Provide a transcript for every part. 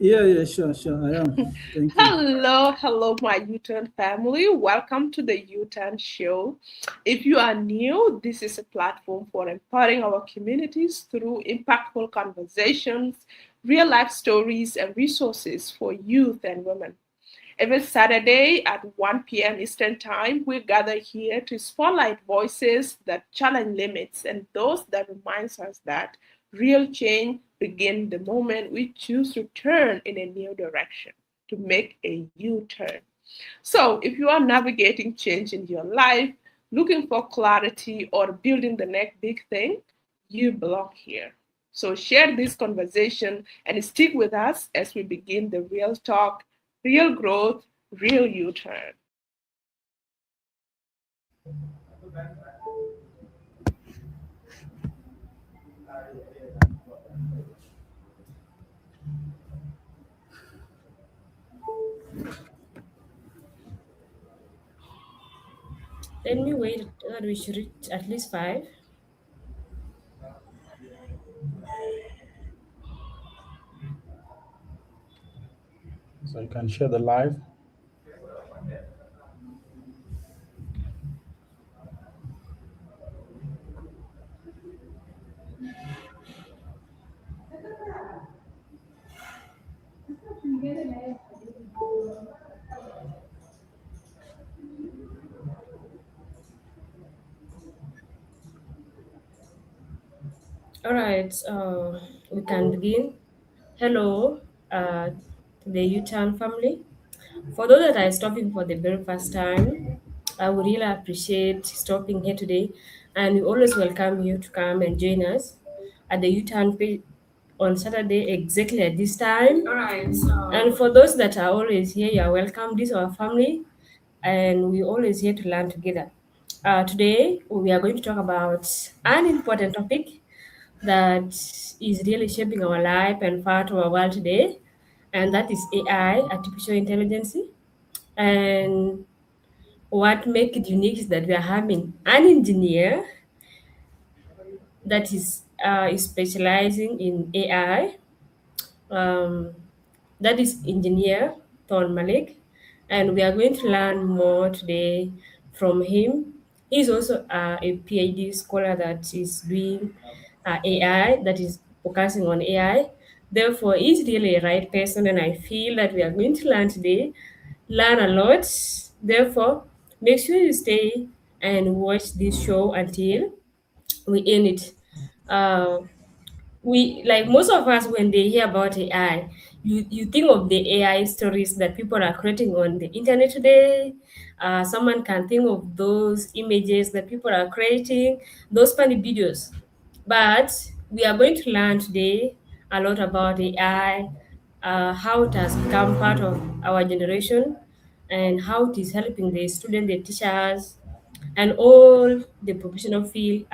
Sure, I am. Thank you. Hello, my U-Turn family. Welcome to the U-Turn Show. If you are new, this is a platform for empowering our communities through impactful conversations, real life stories, and resources for youth and women. Every Saturday at 1 p.m. Eastern Time, we gather here to spotlight voices that challenge limits and those that reminds us that real change begins the moment we choose to turn in a new direction, to make a U-turn. So, if you are navigating change in your life, looking for clarity, or building the next big thing, you belong here. So, share this conversation and stick with us as we begin the real talk, real growth, real U turn. Let me wait that we should reach at least 5. So you can share the live. All right, we can begin. Hello, to the U-Turn family. For those that are stopping for the very first time, I would really appreciate stopping here today, and we always welcome you to come and join us at the U-Turn page on Saturday exactly at this time. All right. And for those that are always here, you are welcome. This is our family, and we always here to learn together. Today, we are going to talk about an important topic that is really shaping our life and part of our world today, and that is AI, artificial intelligence. And what makes it unique is that we are having an engineer that is specializing in AI. Um, that is engineer Thon Malek, and we are going to learn more today from him. He's also a PhD scholar that is doing AI, that is focusing on AI. Therefore, he's really a right person, and I feel that we are going to learn today, learn a lot. Therefore, make sure you stay and watch this show until we end it. Uh, we like most of us when they hear about AI, you think of the AI stories that people are creating on the internet today. Someone can think of those images that people are creating, those funny videos. But we are going to learn today a lot about AI, how it has become part of our generation, and how it is helping the students, the teachers, and all the professional field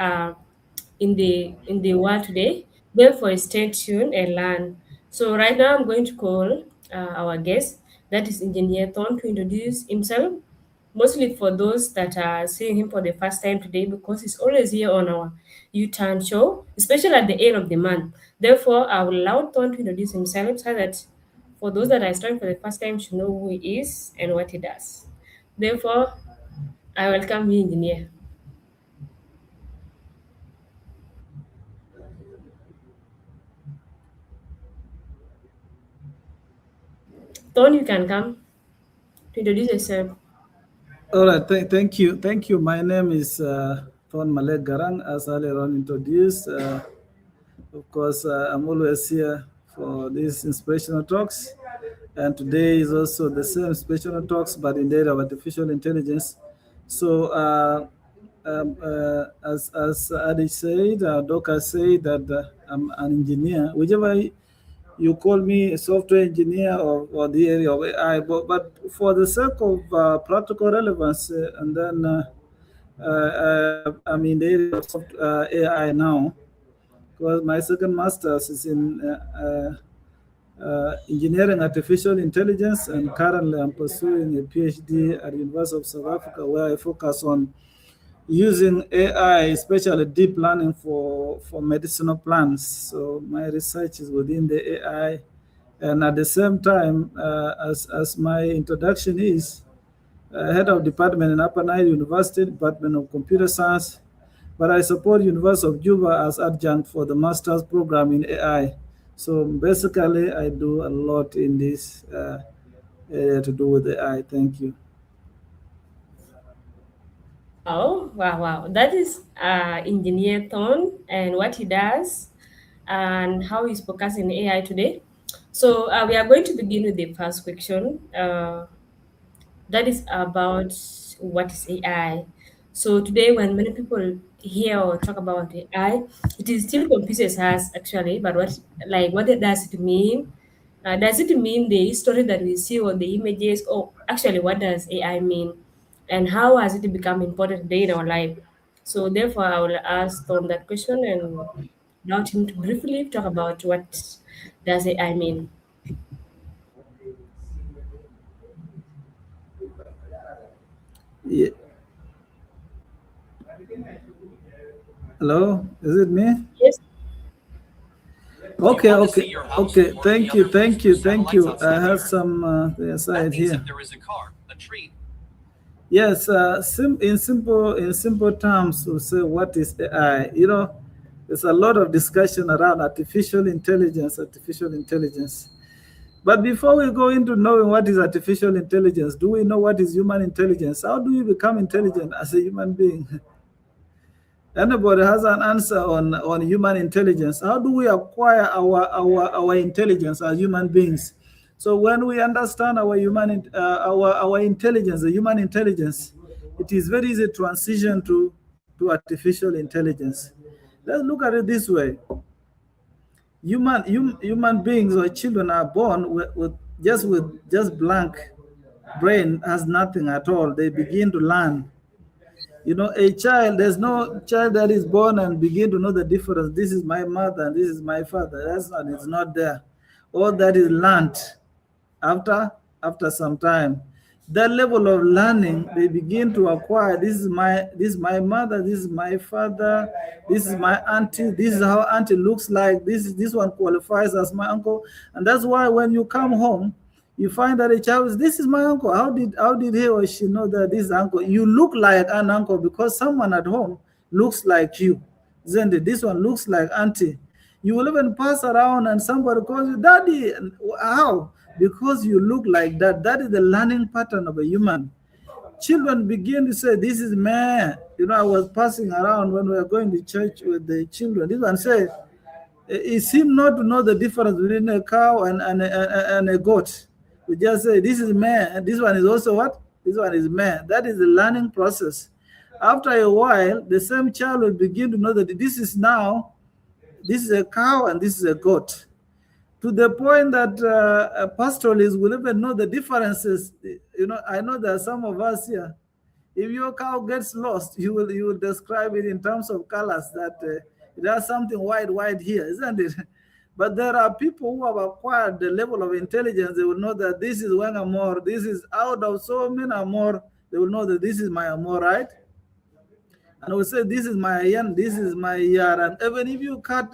in the world today. Therefore, stay tuned and learn. So right now, I'm going to call our guest, that is Engineer Thon, to introduce himself. Mostly for those that are seeing him for the first time today, because he's always here on our U-Turn show, especially at the end of the month. Therefore, I will allow Thon to introduce himself so that for those that are starting for the first time should know who he is and what he does. Therefore, I welcome you, Engineer. Thon, you can come to introduce yourself. All right, thank you. My name is Thon Malek Garang, as earlier on introduced. Of course, I'm always here for these inspirational talks, and today is also the same inspirational talks, but in the area of artificial intelligence. So, as Adi said, Doka said that I'm an engineer. Whichever you call me a software engineer or the area of AI, but for the sake of practical relevance, and then I'm in the area of AI now, because my second master's is in engineering artificial intelligence, and currently I'm pursuing a PhD at the University of South Africa, where I focus on using AI, especially deep learning for medicinal plants. So my research is within the AI And at the same time, as my introduction is, head of department in Upper Nile University, Department of Computer Science, but I support University of Juba as adjunct for the master's program in AI. So basically, I do a lot in this area to do with AI. Thank you. Oh, wow, wow. That is Engineer Thon and what he does and how he's focusing AI today. So we are going to begin with the first question. That is about what is AI. So today, when many people hear or talk about AI, it is still confuses us actually. But what does it mean? Does it mean the history that we see on the images, or actually what does AI mean, and how has it become important today in our life? So therefore, I will ask Tom that question and allow him to briefly talk about what does AI mean. Yeah. Hello, is it me? Yes. Okay, okay, okay. Thank you, thank you, thank you. I have some the aside here. Yes, in simple terms, we say what is AI. There's a lot of discussion around artificial intelligence, artificial intelligence. But before we go into knowing what is artificial intelligence, do we know what is human intelligence? How do we become intelligent as a human being? Anybody has an answer on human intelligence? How do we acquire our intelligence as human beings? So when we understand our intelligence, the human intelligence, it is very easy to transition to artificial intelligence. Let's look at it this way. Human beings or children are born with just blank brain, has nothing at all. They begin to learn. A child, there's no child that is born and begin to know the difference. This is my mother and this is my father. It's not there. All that is learned after some time. That level of learning, they begin to acquire. This is my mother, this is my father, this is my auntie, this is how auntie looks like, this one qualifies as my uncle. And that's why when you come home, you find that a child is, this is my uncle. How did he or she know that this is uncle? You look like an uncle because someone at home looks like you. Isn't it? This one looks like auntie. You will even pass around and somebody calls you daddy. How? Because you look like that. That is the learning pattern of a human. Children begin to say, this is man. I was passing around when we were going to church with the children. This one said, it seemed not to know the difference between a cow and a goat. We just say, this is man, and this one is also what? This one is man. That is the learning process. After a while, the same child will begin to know that this is a cow and this is a goat. To the point that pastoralists will even know the differences. I know there are some of us here. If your cow gets lost, you will describe it in terms of colors that it has something white here, isn't it? But there are people who have acquired the level of intelligence. They will know that this is one Amor. This is out of so many Amor. They will know that this is my Amor, right? And we say this is my Yan, this is my Yar. And even if you cut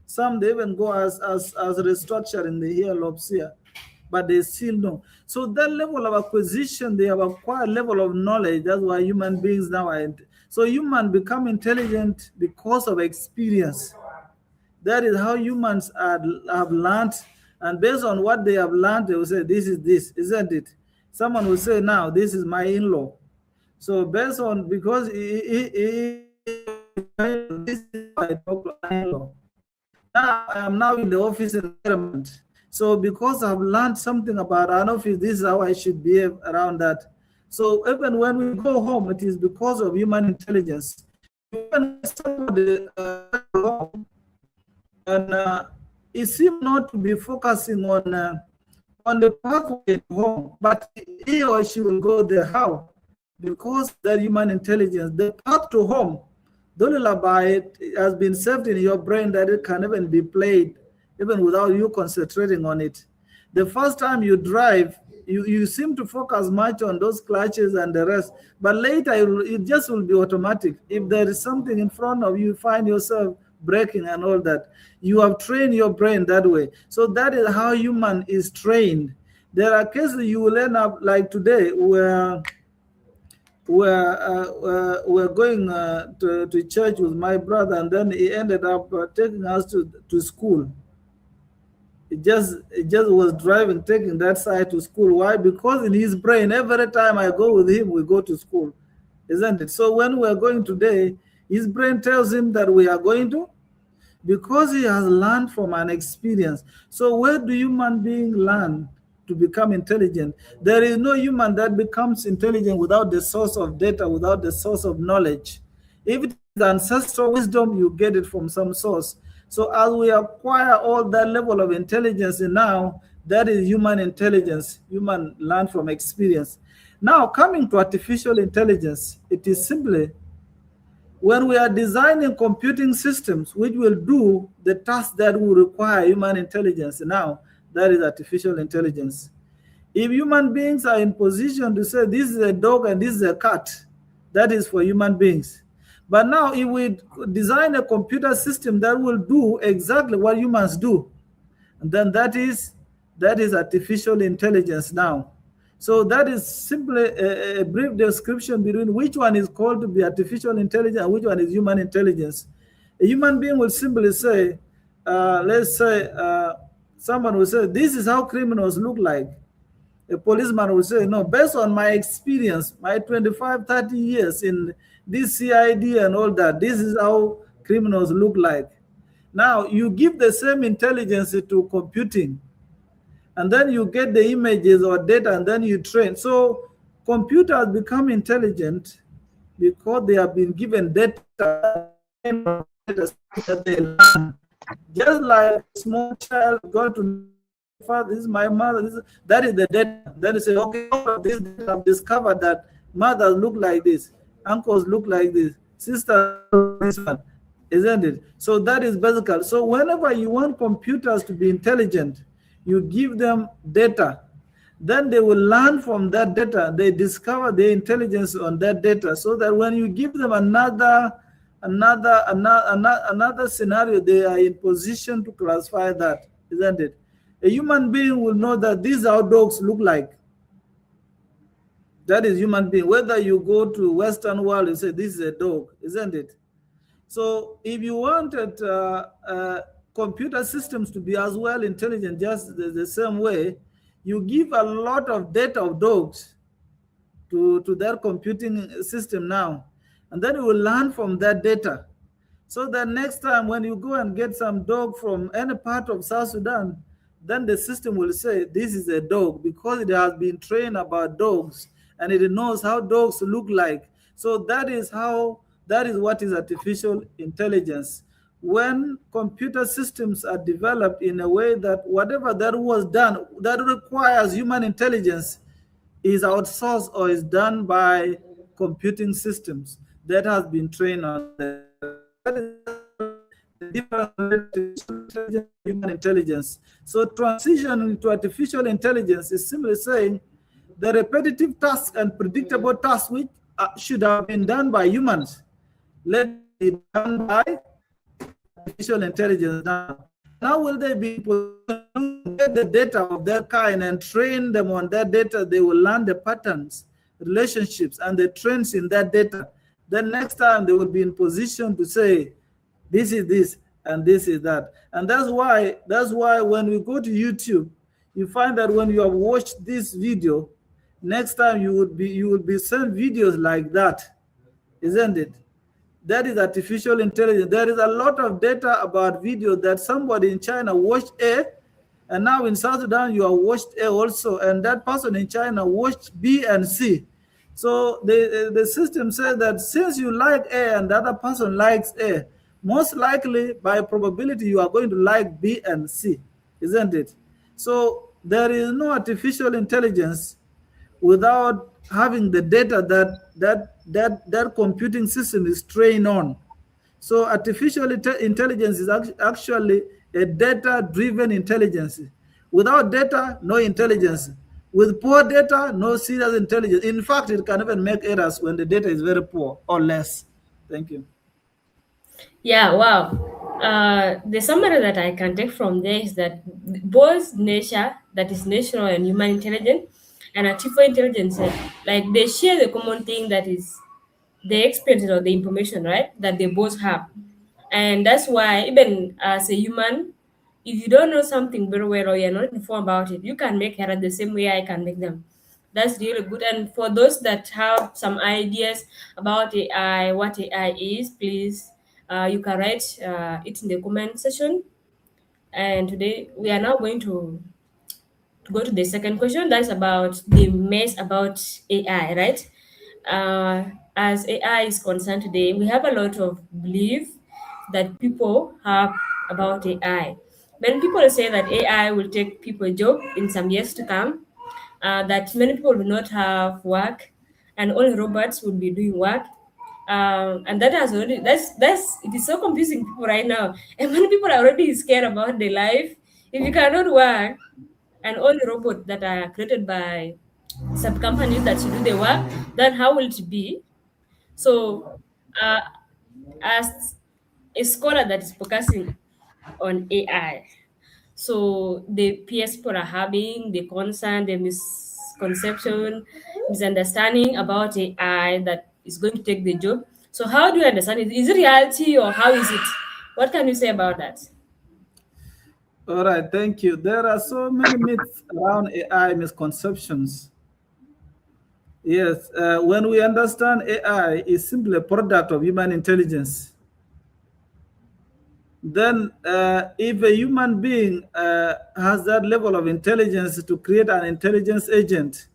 some, they even go as restructuring the hair lobes here, but they still know. So that level of acquisition, they have acquired level of knowledge. That's why human beings now are. So human become intelligent because of experience. That is how humans have learned, and based on what they have learned, they will say, this is this, isn't it? Someone will say, now, this is my in-law. So based on, because this is how I talk to my in-law. Now, I am now in the office environment. So because I've learned something about an office, this is how I should behave around that. So even when we go home, it is because of human intelligence. When somebody home, and it seems not to be focusing on the pathway to home, but he or she will go there. How? Because that human intelligence, the path to home, the lullaby has been saved in your brain that it can even be played even without you concentrating on it. The first time you drive, you seem to focus much on those clutches and the rest, but later it just will be automatic. If there is something in front of you, you find yourself braking and all that. You have trained your brain that way. So that is how human is trained. There are cases you will end up like today where we're going to church with my brother, and then he ended up taking us to school. It just was driving, taking that side to school. Why? Because in his brain, every time I go with him, we go to school, isn't it? So when we're going today, his brain tells him that we are going to, because he has learned from an experience. So where do human beings learn to become intelligent? There is no human that becomes intelligent without the source of data, without the source of knowledge. If it is ancestral wisdom, you get it from some source. So as we acquire all that level of intelligence now, that is human intelligence. Human learn from experience. Now coming to artificial intelligence, it is simply when we are designing computing systems which will do the tasks that will require human intelligence now, that is artificial intelligence. If human beings are in position to say this is a dog and this is a cat, that is for human beings. But now if we design a computer system that will do exactly what humans do, then that is artificial intelligence now. So that is simply a brief description between which one is called to be artificial intelligence and which one is human intelligence. A human being will simply say, let's say, someone will say, this is how criminals look like. A policeman will say, no, based on my experience, my 25, 30 years in this CID and all that, this is how criminals look like. Now, you give the same intelligence to computing, and then you get the images or data, and then you train. So computers become intelligent because they have been given data that they learn. Just like a small child going to father, this is my mother, that is the data. Then you say, okay, all of this data I've discovered that mothers look like this, uncles look like this, sisters look like this one, isn't it? So that is basic. So whenever you want computers to be intelligent, you give them data, then they will learn from that data. They discover the intelligence on that data, so that when you give them another scenario, they are in position to classify that, isn't it? A human being will know that these are how dogs look like. That is human being. Whether you go to Western world and say this is a dog, isn't it? So if you wanted computer systems to be as well intelligent, just the same way, you give a lot of data of dogs to their computing system now, and then it will learn from that data. So that next time when you go and get some dog from any part of South Sudan, then the system will say this is a dog because it has been trained about dogs and it knows how dogs look like. So that is what is artificial intelligence. When computer systems are developed in a way that whatever that was done that requires human intelligence is outsourced or is done by computing systems that has been trained on the different human intelligence. So transition to artificial intelligence is simply saying the repetitive tasks and predictable tasks which should have been done by humans, let it be done by artificial intelligence now. Now will they be able to get the data of that kind and train them on that data? They will learn the patterns, relationships, and the trends in that data. Then next time they will be in position to say, this is this and this is that. And that's why when we go to YouTube, you find that when you have watched this video, next time you will be sent videos like that, isn't it? That is artificial intelligence. There is a lot of data about video that somebody in China watched A, and now in South Sudan you are watched A also, and that person in China watched B and C. So the system says that since you like A and the other person likes A, most likely by probability you are going to like B and C, isn't it? So there is no artificial intelligence without having the data that computing system is trained on. So artificial intelligence is actually a data-driven intelligence. Without data, no intelligence. With poor data, no serious intelligence. In fact, it can even make errors when the data is very poor or less. Thank you. Yeah, wow. The summary that I can take from there is that both nature, that is natural and human intelligence, and artificial intelligence, like they share the common thing that is the experience or the information, right? That they both have. And that's why, even as a human, if you don't know something very well or you're not informed about it, you can make error the same way I can make them. That's really good. And for those that have some ideas about AI, what AI is, please, you can write it in the comment section. And today we are now going to go to the second question. That's about the mess about AI, right? As AI is concerned today, we have a lot of belief that people have about AI. Many people say that AI will take people job in some years to come, that many people will not have work, and only robots will be doing work. And that has already that's it is so confusing people right now, and many people are already scared about their life if you cannot work, and all the robots that are created by some companies that should do the work, then how will it be? So, uh, as a scholar that is focusing on AI, so the peers people are having the concern, the misconception, misunderstanding about AI that is going to take the job. So, how do you understand it? Is it reality or how is it? What can you say about that? All right, thank you. There are so many myths around AI misconceptions. Yes, when we understand AI is simply a product of human intelligence, then if a human being has that level of intelligence to create an intelligence agent,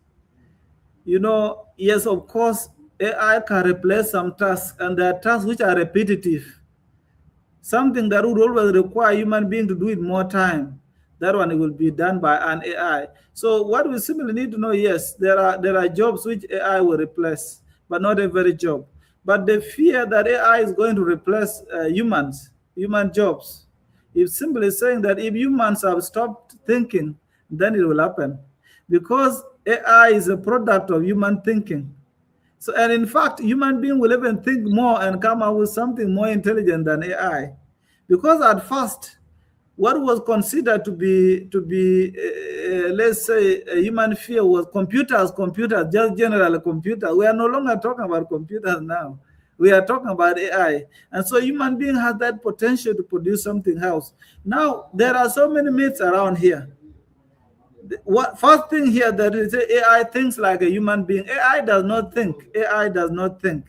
yes, of course, AI can replace some tasks, and there are tasks which are repetitive. Something that would always require human being to do it more time, that one will be done by an AI. So what we simply need to know, yes, there are jobs which AI will replace, but not every job. But the fear that AI is going to replace human jobs, is simply saying that if humans have stopped thinking, then it will happen, because AI is a product of human thinking. So, and in fact, human being will even think more and come up with something more intelligent than AI, because at first, what was considered to be, let's say, a human fear was computers, just general computer. We are no longer talking about computers now. We are talking about AI, and so human being has that potential to produce something else. Now, there are so many myths around here. What first thing here that is AI thinks like a human being. AI does not think. AI does not think.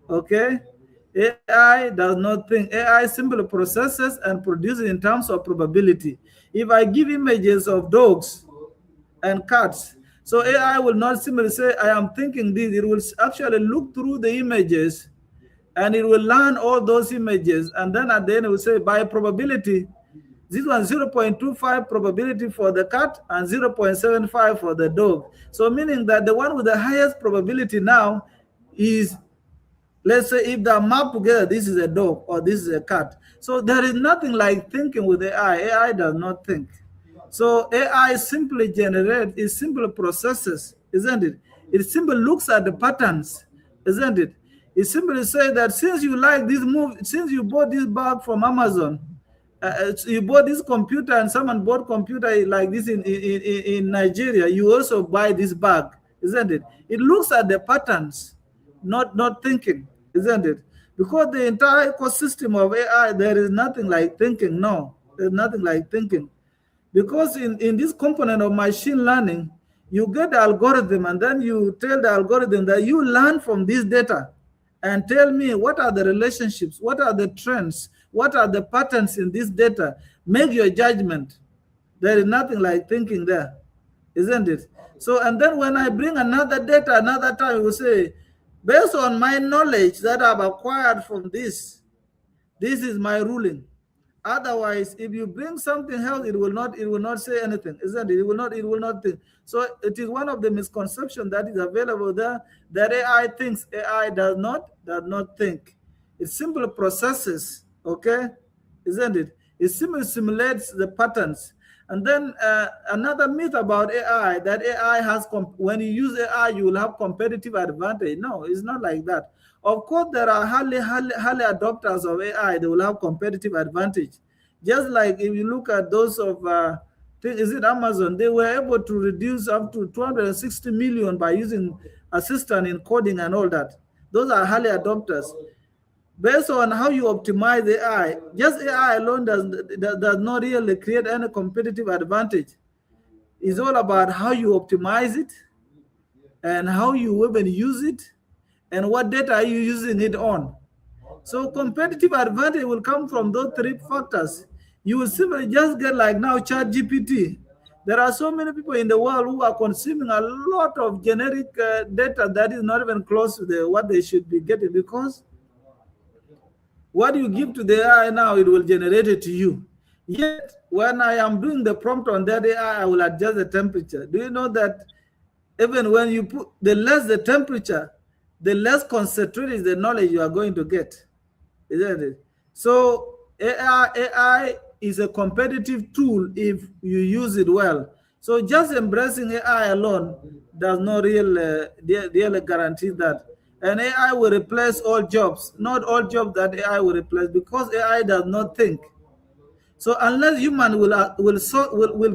Okay? AI does not think. AI simply processes and produces in terms of probability. If I give images of dogs and cats, so AI will not simply say, I am thinking this. It will actually look through the images, and it will learn all those images. And then at the end, it will say, by probability, this one 0.25 probability for the cat and 0.75 for the dog. So meaning that the one with the highest probability now is, let's say, if they are mapped together, this is a dog or this is a cat. So there is nothing like thinking with AI. AI does not think. So AI simply generates, it simply processes, isn't it? It simply looks at the patterns, isn't it? It simply says that since you like this move, since you bought this bag from Amazon, you bought this computer and someone bought computer like this in Nigeria, you also buy this bag, isn't it? It looks at the patterns, not thinking, isn't it? Because the entire ecosystem of AI, there is nothing like thinking. No, there's nothing like thinking. Because in this component of machine learning, you get the algorithm and then you tell the algorithm that you learn from this data and tell me what are the relationships, what are the trends, what are the patterns in this data. Make your judgment. There is nothing like thinking there, isn't it? So, and then when I bring another data, another time, we say, based on my knowledge that I've acquired from this is my ruling. Otherwise, if you bring something else, it will not say anything, isn't it? It will not think. So it is one of the misconceptions that is available there, that AI thinks. AI does not think. It simply processes, okay? Isn't it? It simply simulates the patterns. And then another myth about AI, that AI has, when you use AI, you will have competitive advantage. No, it's not like that. Of course, there are highly adopters of AI, they will have competitive advantage. Just like if you look at those of, is it Amazon, they were able to reduce up to 260 million by using assistant in coding and all that. Those are highly adopters. Based on how you optimize AI, just AI alone does not really create any competitive advantage. It's all about how you optimize it and how you even use it and what data are you using it on. So competitive advantage will come from those three factors. You will simply just get like now ChatGPT. There are so many people in the world who are consuming a lot of generic data that is not even close to what they should be getting, because what you give to the AI now, it will generate it to you. Yet, when I am doing the prompt on that AI, I will adjust the temperature. Do you know that even when you put, the less the temperature, the less concentrated is the knowledge you are going to get, isn't it? So AI is a competitive tool if you use it well. So just embracing AI alone does not really guarantee that. And AI will replace all jobs, not all jobs that AI will replace, because AI does not think. So unless human will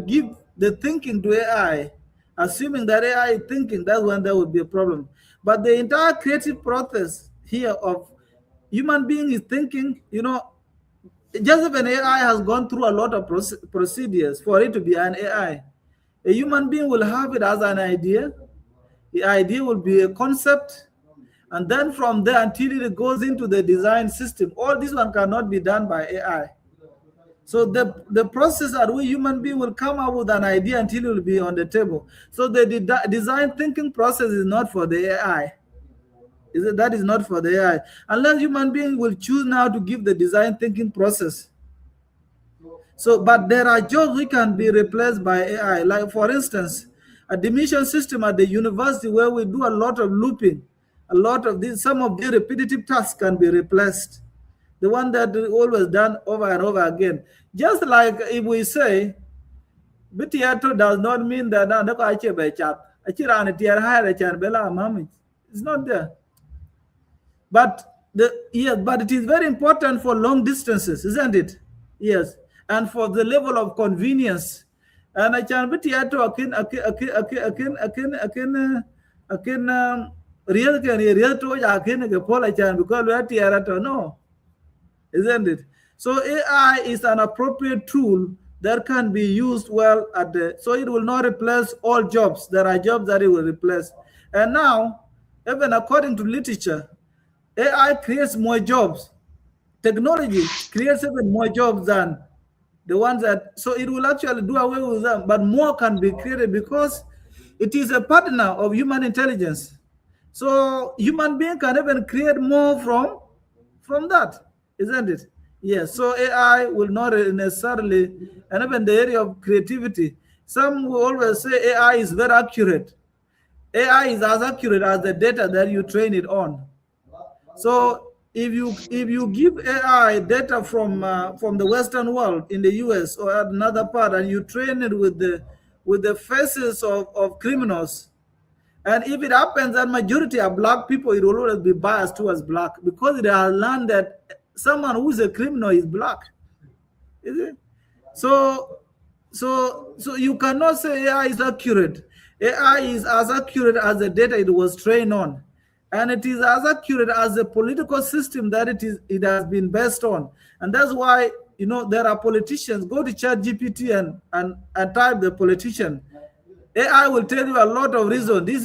give the thinking to AI, assuming that AI is thinking, that's when there will be a problem. But the entire creative process here of human being is thinking, just if an AI has gone through a lot of procedures for it to be an AI. A human being will have it as an idea. The idea will be a concept. And then from there until it goes into the design system, all this one cannot be done by AI. So the process at which human being will come up with an idea until it will be on the table. So the design thinking process is not for the AI. That is not for the AI. Unless human being will choose now to give the design thinking process. So, but there are jobs which can be replaced by AI. Like for instance, admission system at the university where we do a lot of looping, a lot of these, some of the repetitive tasks can be replaced. The one that is always done over and over again. Just like if we say, Bitiato does not mean that it's not there. But it is very important for long distances, isn't it? Yes, and for the level of convenience. And I can be theater akin real to akin ke pola chan because we are theater no, isn't it? So AI is an appropriate tool that can be used well so it will not replace all jobs. There are jobs that it will replace. And now, even according to literature, AI creates more jobs. Technology creates even more jobs than the ones so it will actually do away with them, but more can be created because it is a partner of human intelligence. So human being can even create more from that, isn't it? Yes, so AI will not necessarily, and even the area of creativity, some will always say AI is very accurate. AI is as accurate as the data that you train it on. So if you give AI data from the Western world in the US or another part, and you train it with the faces of criminals, and if it happens that majority are black people, it will always be biased towards black because it has learned that someone who is a criminal is black. Is it? So you cannot say AI is accurate. AI is as accurate as the data it was trained on. And it is as accurate as the political system that it has been based on. And that's why, there are politicians. Go to ChatGPT and type the politician. AI will tell you a lot of reasons. This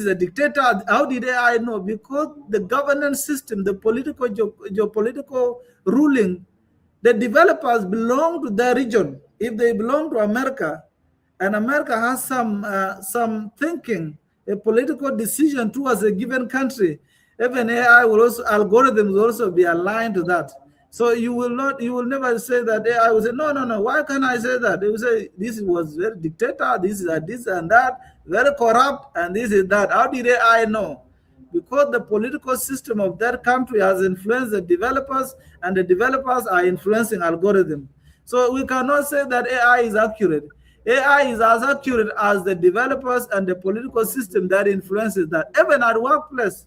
is a dictator. How did AI know? Because the governance system, the geopolitical ruling, the developers belong to their region. If they belong to America, and America has some thinking, a political decision towards a given country, even AI algorithms will also be aligned to that. So you will never say that AI will say, no, why can't I say that? They will say, this was very dictator, this is this and that, very corrupt, and this is that. How did AI know? Because the political system of that country has influenced the developers, and the developers are influencing algorithms. So we cannot say that AI is accurate. AI is as accurate as the developers and the political system that influences that. Even at workplace,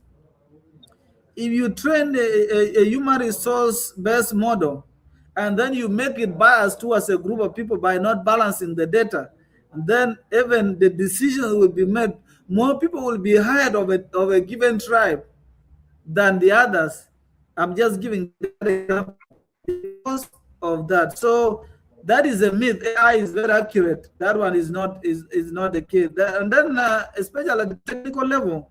if you train a human resource based model and then you make it biased towards a group of people by not balancing the data, and then even the decisions will be made, more people will be hired of a given tribe than the others. I'm just giving that example because of that. So that is a myth. AI is very accurate. That one is not the case. And then especially at the technical level,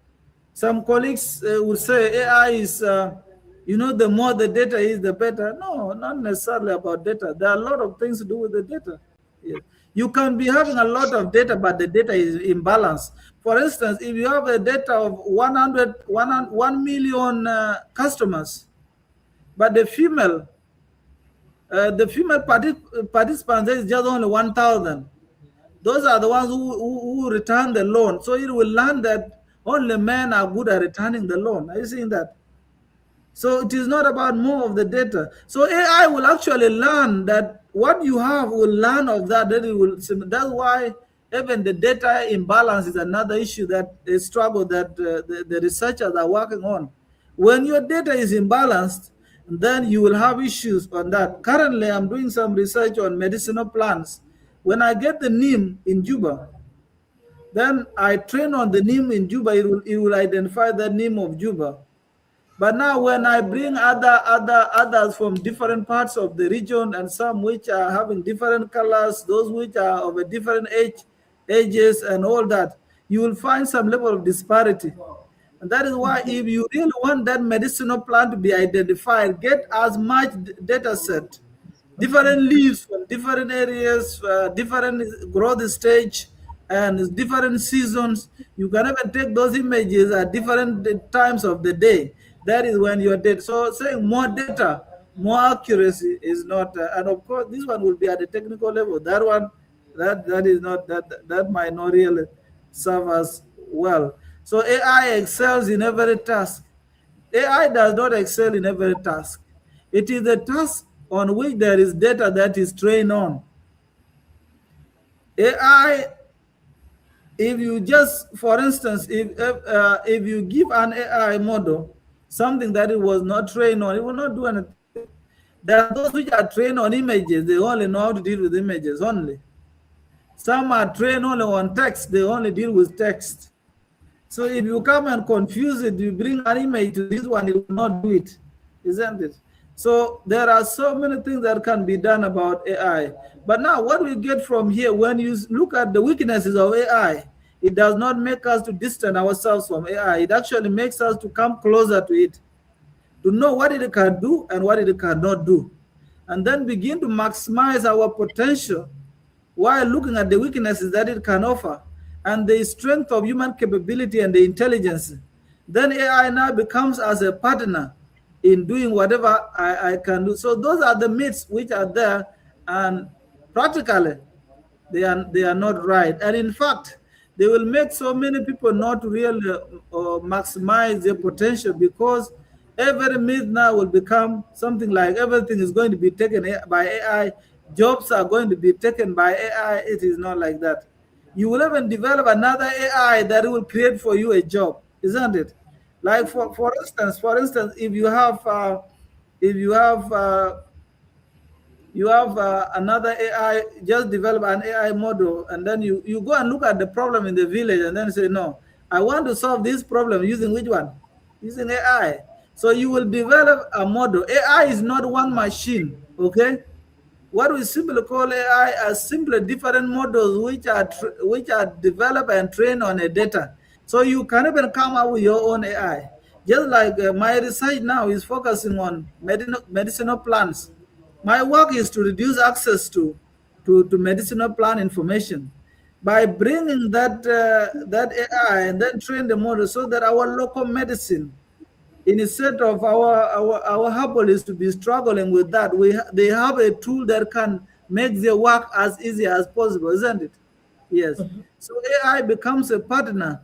some colleagues would say AI is, the more the data is, the better. No, not necessarily about data. There are a lot of things to do with the data. Yes. You can be having a lot of data, but the data is imbalanced. For instance, if you have a data of 1 million customers, but the female participants is just only 1,000. Those are the ones who return the loan. So it will learn that only men are good at returning the loan. Are you seeing that? So it is not about more of the data. So AI will actually learn that what you have will learn of that. That it will. That's why even the data imbalance is another issue, that a struggle that the researchers are working on. When your data is imbalanced, then you will have issues on that. Currently, I'm doing some research on medicinal plants. When I get the neem in Juba, then I train on the neem in Juba. It will identify the neem of Juba. But now when I bring others from different parts of the region, and some which are having different colors, those which are of a different ages and all that, you will find some level of disparity. And that is why if you really want that medicinal plant to be identified, get as much data set, different leaves from different areas, different growth stage, and different seasons. You can even take those images at different times of the day. That is when you're dead. So saying more data, more accuracy is not, and of course this one will be at the technical level. That one, that is not that might not really serve us well. So AI excels in every task. AI does not excel in every task. It is a task on which there is data that is trained on. AI, if you just, for instance, if you give an AI model something that it was not trained on, it will not do anything. There are those which are trained on images, they only know how to deal with images only. Some are trained only on text, they only deal with text. So if you come and confuse it, you bring an image to this one, it will not do it, isn't it? So there are so many things that can be done about AI. But now what we get from here, when you look at the weaknesses of AI, it does not make us to distance ourselves from AI. It actually makes us to come closer to it, to know what it can do and what it cannot do, and then begin to maximize our potential while looking at the weaknesses that it can offer and the strength of human capability and the intelligence. Then AI now becomes as a partner in doing whatever I can do. So those are the myths which are there, and practically they are not right. And in fact, they will make so many people not really maximize their potential, because every myth now will become something like everything is going to be taken by AI. Jobs are going to be taken by AI. It is not like that. You will even develop another AI that will create for you a job, isn't it? Like for instance, if you have if you have another AI, just develop an AI model, and then you go and look at the problem in the village, and then say, no, I want to solve this problem using which one? Using AI. So you will develop a model. AI is not one machine, okay? What we simply call AI are simply different models which are developed and trained on a data. So you can even come up with your own AI. Just like my research now is focusing on medicinal plants. My work is to reduce access to medicinal plant information by bringing that AI and then train the model so that our local medicine, instead of our herbalists to be struggling with that, they have a tool that can make their work as easy as possible, isn't it? Yes. So AI becomes a partner.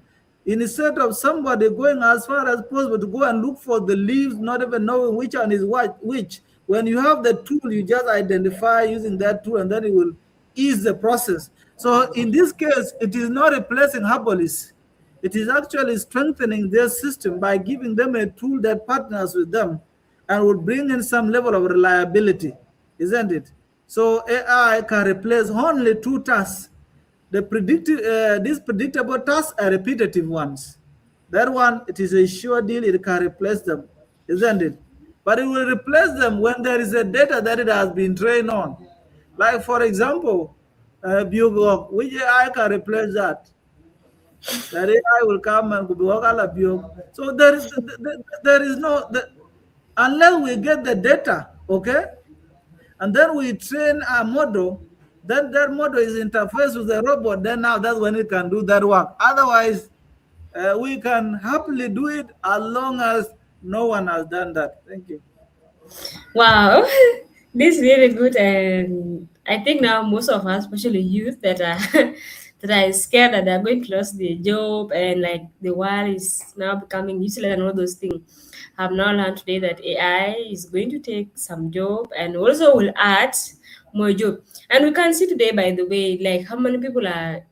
Instead of somebody going as far as possible to go and look for the leaves, not even knowing which one is which, When you have the tool, you just identify using that tool, and then it will ease the process. So in this case, it is not replacing herbalists. It is actually strengthening their system by giving them a tool that partners with them and would bring in some level of reliability, isn't it? So AI can replace only two tasks. These predictable tasks are repetitive ones. That one, it is a sure deal, it can replace them, isn't it? But it will replace them when there is a data that it has been trained on. Like, for example, Biogog, which AI can replace that? That AI will come and will be work all of you. So there is no, unless we get the data, okay, and then we train a model, then that model is interfaced with the robot, then now that's when it can do that work. Otherwise, we can happily do it as long as no one has done that. Thank you. Wow, this is really good, and I think now most of us, especially youth, that are that are scared that they're going to lose their job and like the world is now becoming useless and all those things, have now learned today that AI is going to take some job and also will add more job. And we can see today, by the way, like how many people are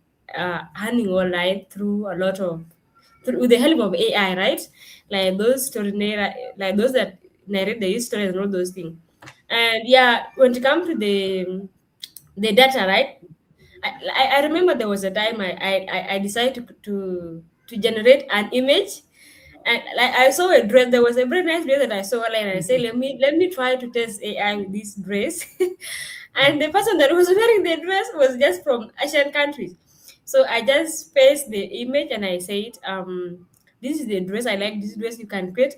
earning online through a lot of through with the help of AI, right? Like those like those that narrate the history and all those things. And yeah, when it comes to the data, right? I remember there was a time I decided to generate an image, and like I saw a dress. There was a very nice dress that I saw online, and I said, let me try to test AI with this dress. And the person that was wearing the dress was just from Asian countries. So I just pasted the image and I said, this is the dress. I like this dress. You can create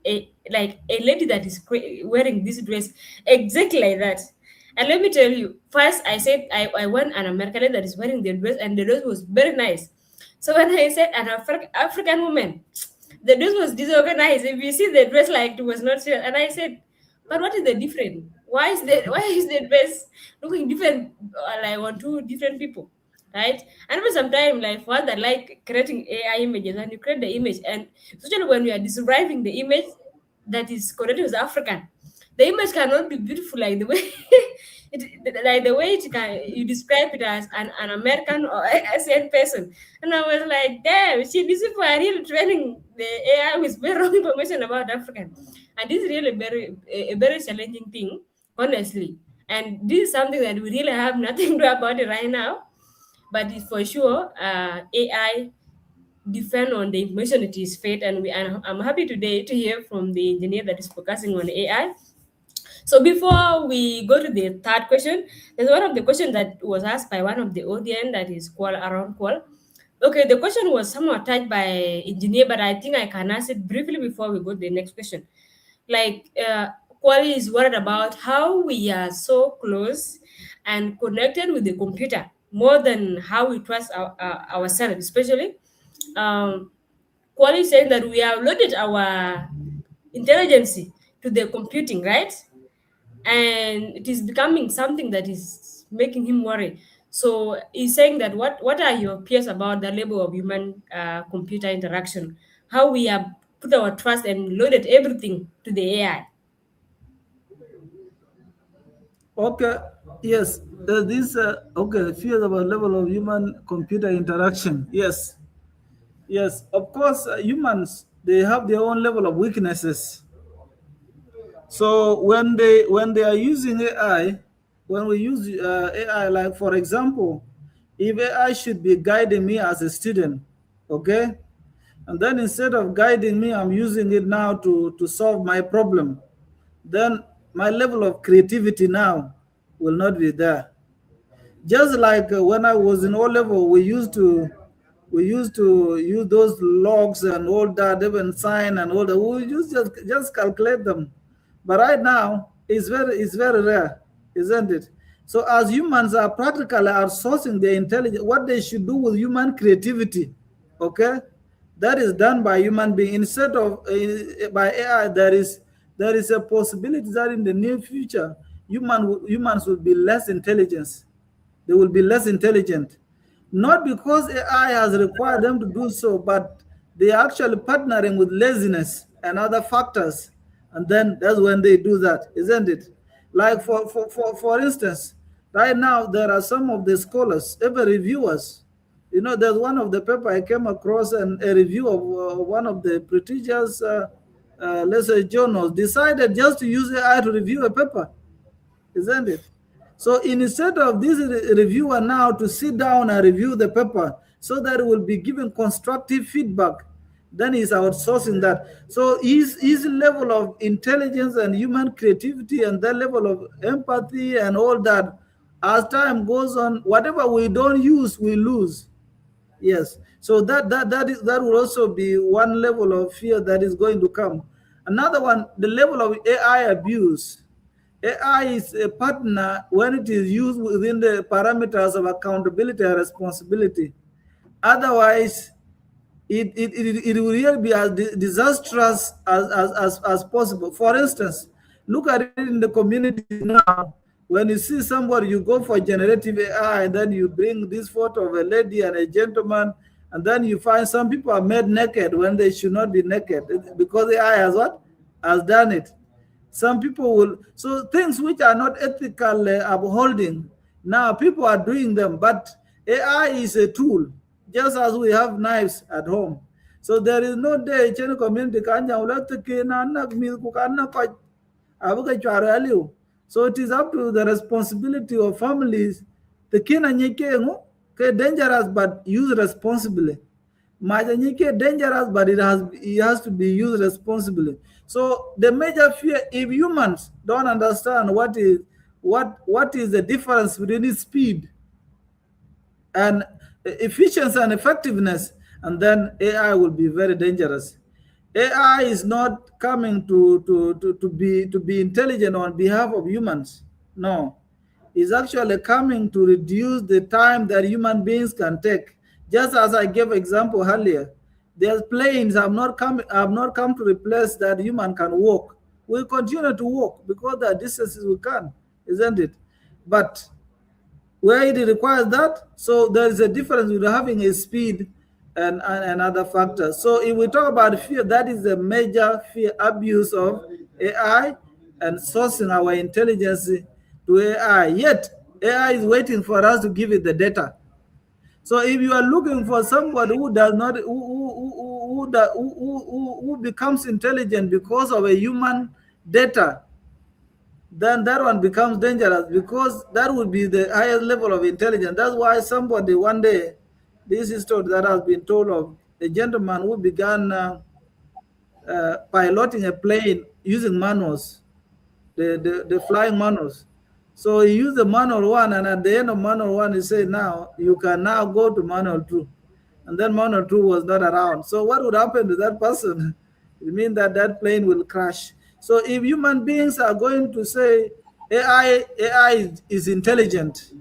a lady that is wearing this dress exactly like that. And let me tell you, first I said I want an American lady that is wearing the dress, and the dress was very nice. So when I said an African woman, the dress was disorganized. If you see the dress, like it was not serious. And I said, but what is the difference? Why is the dress looking different, like on two different people? Right? And for some time, like for that, like creating AI images, and you create the image, and especially when you are describing the image that is connected with African, the image cannot be beautiful like the way like the way it can you describe it as an American or Asian person. And I was like, damn, these people are really training the AI with very wrong information about African. And this is really a very challenging thing, honestly. And this is something that we really have nothing to do about it right now. But it's for sure, AI depend on the information it is fed, and I'm happy today to hear from the engineer that is focusing on AI. So before we go to the third question, there's one of the questions that was asked by one of the audience that is called around call. Okay, the question was somewhat touched by engineer, but I think I can answer it briefly before we go to the next question. Like, Quali is worried about how we are so close and connected with the computer more than how we trust ourselves, especially. Um, Quali is saying that we have loaded our intelligence to the computing, right? And it is becoming something that is making him worry. So he's saying that what are your peers about the level of human computer interaction? How we have put our trust and loaded everything to the AI. Okay, yes, this, okay, fears about level of human computer interaction. Yes, yes, of course, humans, they have their own level of weaknesses. So when they are using AI, when we use AI, like for example, if AI should be guiding me as a student, okay, and then instead of guiding me, I'm using it now to solve my problem, then my level of creativity now will not be there. Just like when I was in O level, we used to use those logs and all that, even sign and all that. We used just calculate them. But right now, it's very rare, isn't it? So as humans are practically outsourcing their intelligence, what they should do with human creativity, okay, that is done by human being instead of by AI. There is a possibility that in the near future, humans will be less intelligent. They will be less intelligent. Not because AI has required them to do so, but they are actually partnering with laziness and other factors. and then that's when they do that, isn't it? Like for instance, right now there are some of the scholars, even reviewers. There's one of the paper I came across, and a review of one of the prestigious, let's say, journals decided just to use AI to review a paper, isn't it? So instead of this reviewer now to sit down and review the paper so that it will be given constructive feedback, then he's outsourcing that. So his level of intelligence and human creativity and that level of empathy and all that, as time goes on, whatever we don't use, we lose. Yes. So that will also be one level of fear that is going to come. Another one, the level of AI abuse. AI is a partner when it is used within the parameters of accountability and responsibility. Otherwise, it will really be as disastrous as possible. For instance, look at it in the communities now. When you see somebody, you go for generative AI, and then you bring this photo of a lady and a gentleman, and then you find some people are made naked when they should not be naked because AI has what? Has done it. Some people will, so things which are not ethical upholding, now people are doing them, but AI is a tool, just as we have knives at home. So there is no day chen community kanya ulate ke na nak mi ku kana ko abuka chwara aliu. So it is up to the responsibility of families. The kina nyeke ngo ke dangerous, but use responsibly. Majanyike dangerous, but it has to be used responsibly. So the major fear, if humans don't understand what is the difference between speed and efficiency and effectiveness, and then AI will be very dangerous. AI is not coming to be intelligent on behalf of humans. No, it's actually coming to reduce the time that human beings can take. Just as I gave example earlier, there's planes have not come to replace that human can walk. We continue to walk because the distances we can, isn't it? But where it requires that. So there is a difference with having a speed and other factors. So if we talk about fear, that is the major fear, abuse of AI and sourcing our intelligence to AI. Yet AI is waiting for us to give it the data. So if you are looking for somebody who does not who becomes intelligent because of a human data, then that one becomes dangerous because that would be the highest level of intelligence. That's why somebody one day, this is story that has been told of a gentleman who began piloting a plane using manuals, the flying manuals. So he used the manual one, and at the end of manual one, he said, now you can now go to manual two. And then manual two was not around. So what would happen to that person? It means that that plane will crash. So if human beings are going to say AI is intelligent,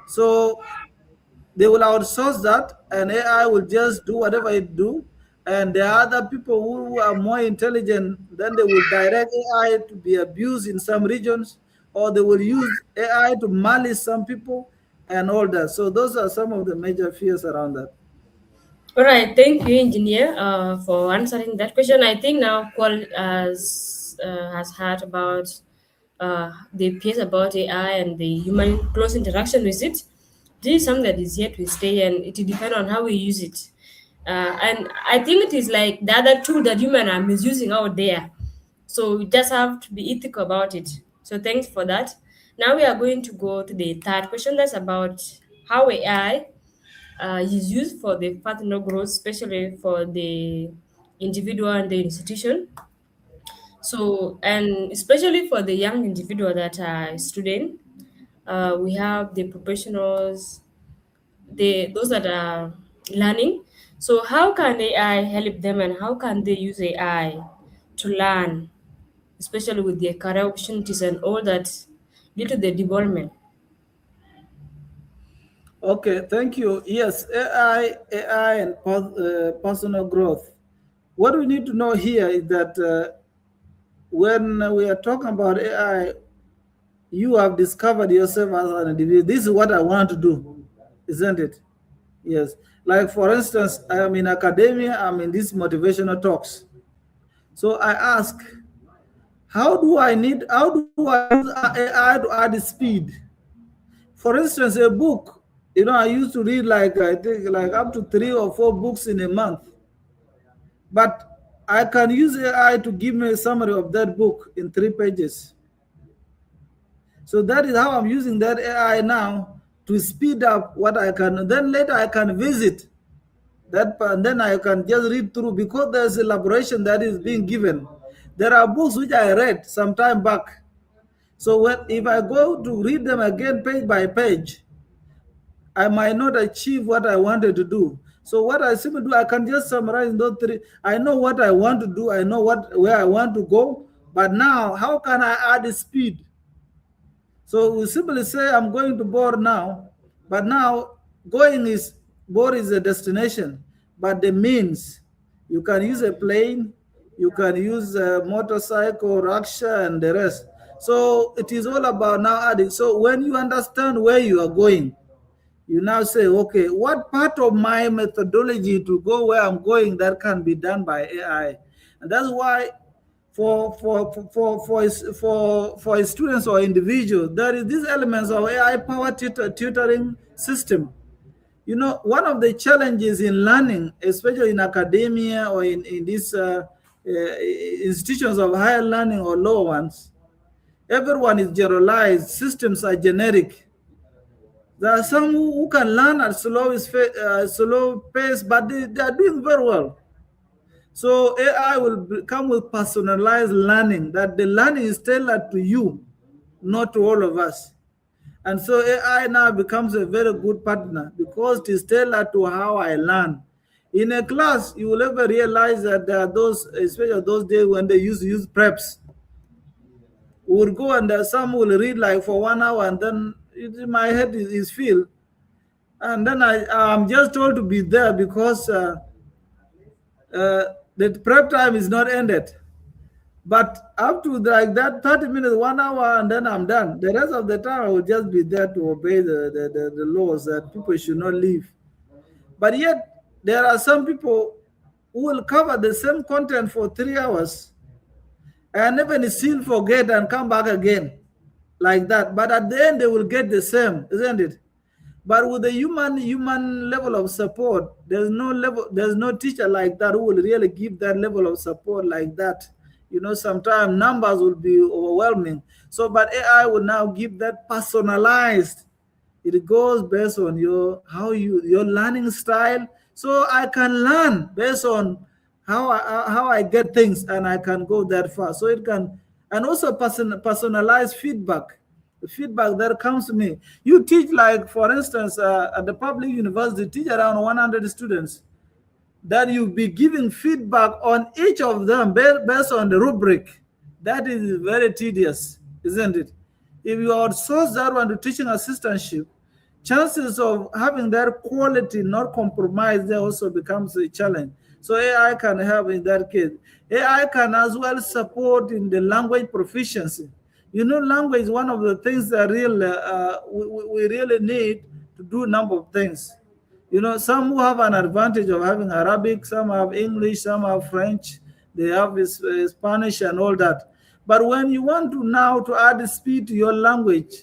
so they will outsource that, and AI will just do whatever it do. And there are other people who are more intelligent, then they will direct AI to be abused in some regions, or they will use AI to malice some people and all that. So those are some of the major fears around that. All right, thank you, engineer, for answering that question. I think now Paul has heard about the piece about AI and the human close interaction with it. This is something that is here to stay, and it will depend on how we use it. And I think it is like the other tool that human are misusing out there. So we just have to be ethical about it. So thanks for that. Now we are going to go to the third question. That's about how AI is used for the personal growth, especially for the individual and the institution. So, and especially for the young individual that are student, we have the professionals, the those that are learning. So, how can AI help them, and how can they use AI to learn, especially with their career opportunities and all that due to the development? Okay, thank you. Yes, AI and personal growth. What we need to know here is that when we are talking about AI, you have discovered yourself as an individual. This is what I want to do, isn't it? Yes. Like for instance, I am in academia, I'm in these motivational talks. So I ask, How do I use AI to add speed? For instance, a book, I used to read like, I think, like up to 3 or 4 books in a month. But I can use AI to give me a summary of that book in 3 pages. So that is how I'm using that AI now to speed up what I can. Then later I can visit that, and then I can just read through, because there's elaboration that is being given. There are books which I read some time back. So if I go to read them again page by page, I might not achieve what I wanted to do. So what I simply do, I can just summarize in those three. I know what I want to do. I know where I want to go. But now, how can I add speed? So we simply say I'm going to Bor now, but now Bor is a destination, but the means, you can use a plane, you can use a motorcycle, rickshaw, and the rest. So it is all about now adding. So when you understand where you are going, you now say, okay, what part of my methodology to go where I'm going that can be done by AI? And that's why for students or individuals, there is these elements of AI powered tutoring system. One of the challenges in learning, especially in academia or in these institutions of higher learning or lower ones, everyone is generalized, systems are generic. There are some who can learn at slow pace, but they are doing very well. So AI will come with personalized learning, that the learning is tailored to you, not to all of us. And so AI now becomes a very good partner because it is tailored to how I learn. In a class, you will ever realize that there are those, especially those days when they used to use preps. We would go and some will read like for 1 hour, and then my head is filled. And then I'm just told to be there because the prep time is not ended. But up to like that 30 minutes, 1 hour, and then I'm done. The rest of the time, I will just be there to obey the laws that people should not leave. But yet, there are some people who will cover the same content for 3 hours and even still forget and come back again like that. But at the end, they will get the same, isn't it? But with the human level of support, there's no teacher like that who will really give that level of support like that. Sometimes numbers will be overwhelming. So, but AI will now give that personalized. It goes based on your learning style. So I can learn based on how I get things, and I can go that far. So it can, and also personalized feedback. The feedback that comes to me. You teach, like, for instance, at the public university, teach around 100 students. That you be giving feedback on each of them based on the rubric. That is very tedious, isn't it? If you outsource that one to teaching assistantship, chances of having that quality not compromised there also becomes a challenge. So AI can help in that case. AI can as well support in the language proficiency. Language is one of the things that we really need to do a number of things. Some who have an advantage of having Arabic, some have English, some have French, they have Spanish and all that. But when you want to now to add speed to your language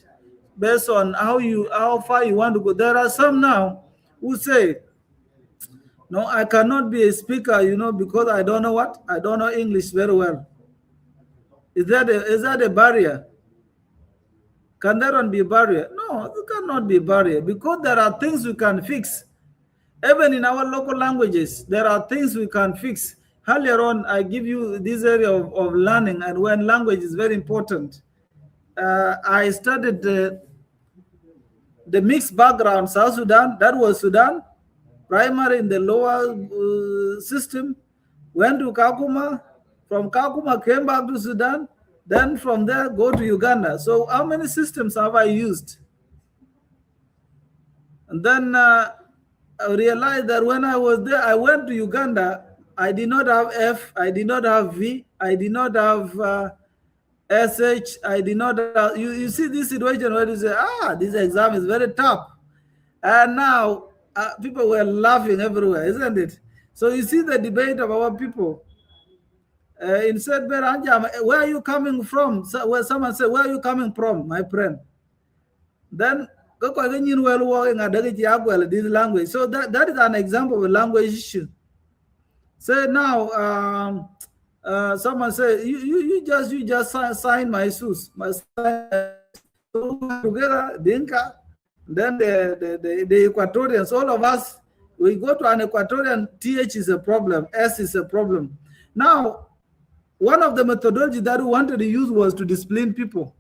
based on how far you want to go, there are some now who say, no, I cannot be a speaker, because I don't know I don't know English very well. Is that a barrier? Can that one be a barrier? No, it cannot be a barrier, because there are things we can fix. Even in our local languages, there are things we can fix. Earlier on, I give you this area of learning, and when language is very important. I studied the mixed background, South Sudan, that was Sudan, primary in the lower system, went to Kakuma, from Kakuma came back to Sudan, then from there go to Uganda. So how many systems have I used? And then I realized that when I was there, I went to Uganda, I did not have F, I did not have V, I did not have SH, I did not have, you see this situation where you say, this exam is very tough. And now people were laughing everywhere, isn't it? So you see the debate of our people. Instead, where are you coming from? So, where someone said, where are you coming from, my friend? Then this language. So that is an example of a language issue. So now someone say you just sign my shoes, my together, Dinka, then the Equatorians, all of us, we go to an Equatorian, TH is a problem, S is a problem. Now, one of the methodology that we wanted to use was to discipline people.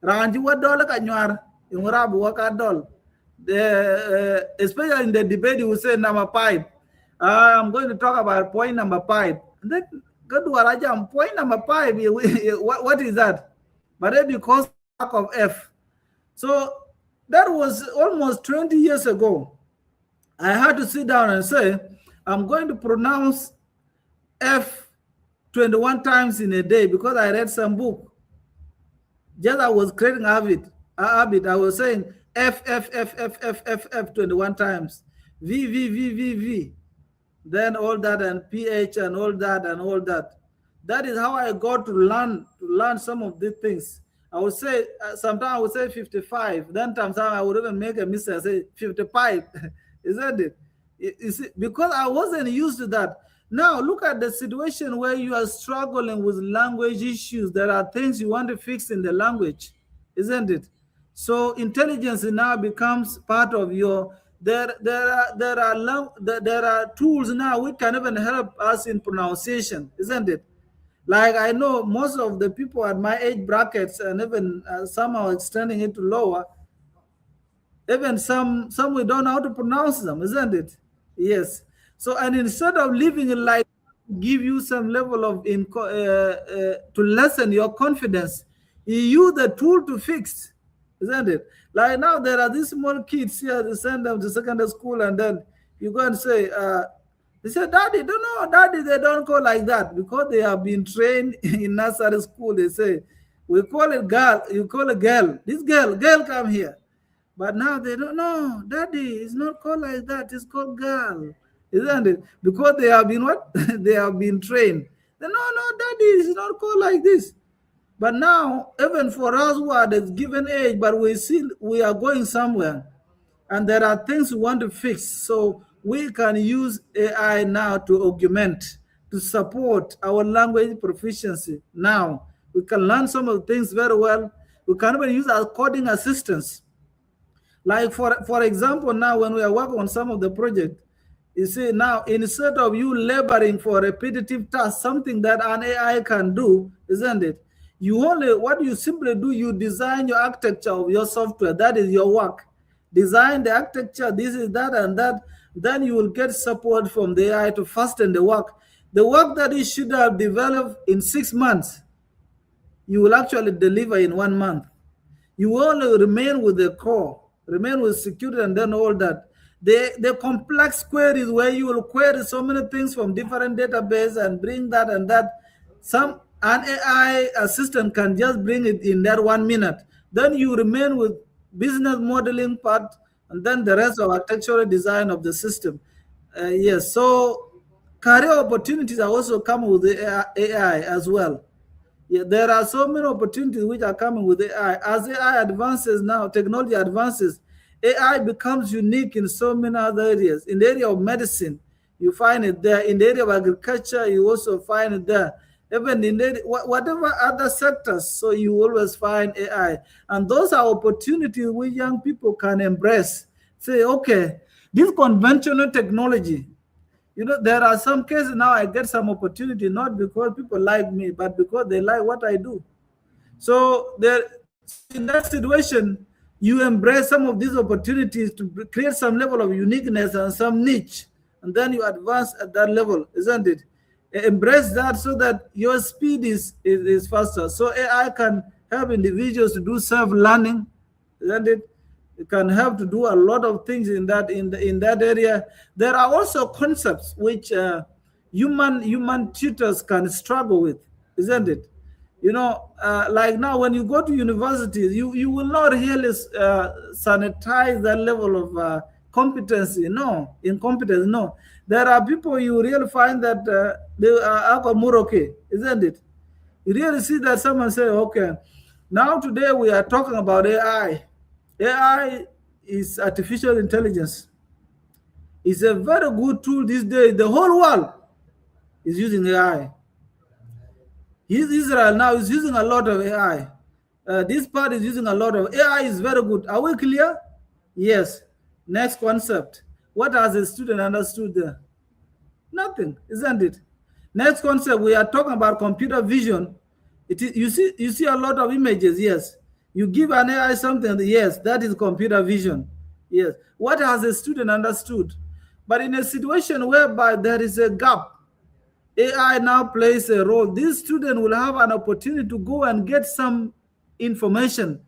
Ranji wa dollar kanyar, ingurabu wakadol. Especially in the debate, you will say number 5. I'm going to talk about point number 5. And then go to Arajam, point number 5. What is that? But then because of F. So that was almost 20 years ago. I had to sit down and say, I'm going to pronounce F 21 times in a day because I read some book. Just I was creating a habit. I was saying F 21 times. V. Then all that and PH and all that and all that. That is how I got to learn some of these things. I would say, sometimes I would say 55. Then sometimes I would even make a mistake and say 55. Isn't it? You see, because I wasn't used to that. Now, look at the situation where you are struggling with language issues. There are things you want to fix in the language, isn't it? So intelligence now becomes part of your... There are tools now which can even help us in pronunciation, isn't it? Like I know most of the people at my age brackets, and even somehow extending it to lower, even some we don't know how to pronounce them, isn't it? Yes. So, and instead of living a life, give you some level of to lessen your confidence, you use the tool to fix, isn't it? Like now there are these small kids here, they send them to secondary school, and then you go and say, they say, Daddy, Daddy, they don't call like that because they have been trained in nursery school. They say, we call it girl, you call it girl. This girl, come here. But now they don't know, Daddy, it's not called like that, it's called girl. Isn't it? Because they have been what? They have been trained. They, no, Daddy, it's not called like this. But now, even for us who are the given age, but we see we are going somewhere, and there are things we want to fix. So we can use AI now to augment, to support our language proficiency. Now we can learn some of the things very well. We can even use our coding assistance. Like for example, now when we are working on some of the project, you see now instead of you laboring for repetitive tasks, something that an AI can do, isn't it? What you simply do, you design your architecture of your software. That is your work. Design the architecture, this is that and that. Then you will get support from the AI to fasten the work. The work that you should have developed in 6 months, you will actually deliver in 1 month. You will only remain with the core, remain with security, and then all that. The complex queries where you will query so many things from different databases and bring that and that. An AI assistant can just bring it in that 1 minute. Then you remain with business modeling part, and then the rest of architectural design of the system. Yes, so career opportunities are also coming with the AI as well. Yeah, there are so many opportunities which are coming with AI. As AI advances now, technology advances, AI becomes unique in so many other areas. In the area of medicine, you find it there. In the area of agriculture, you also find it there. Even in whatever other sectors, so you always find AI. And those are opportunities we young people can embrace. Say, okay, this conventional technology, there are some cases now I get some opportunity, not because people like me, but because they like what I do. So in that situation, you embrace some of these opportunities to create some level of uniqueness and some niche, and then you advance at that level, isn't it? Embrace that so that your speed is faster. So AI can help individuals to do self-learning, isn't it? It can help to do a lot of things in that area. There are also concepts which human tutors can struggle with, isn't it? Like now when you go to universities, you will not really sanitize that level of competency, no. Incompetence, no. There are people you really find that they are okay, isn't it? You really see that someone say, okay, now today we are talking about AI. AI is artificial intelligence. It's a very good tool these days. The whole world is using AI. Israel now is using a lot of AI. This part is using a lot of AI. Is very good. Are we clear? Yes. Next concept. What has the student understood there? Nothing, isn't it? Next concept, we are talking about computer vision. It is, you see a lot of images, yes. You give an AI something, yes, that is computer vision. Yes. What has the student understood? But in a situation whereby there is a gap, AI now plays a role. This student will have an opportunity to go and get some information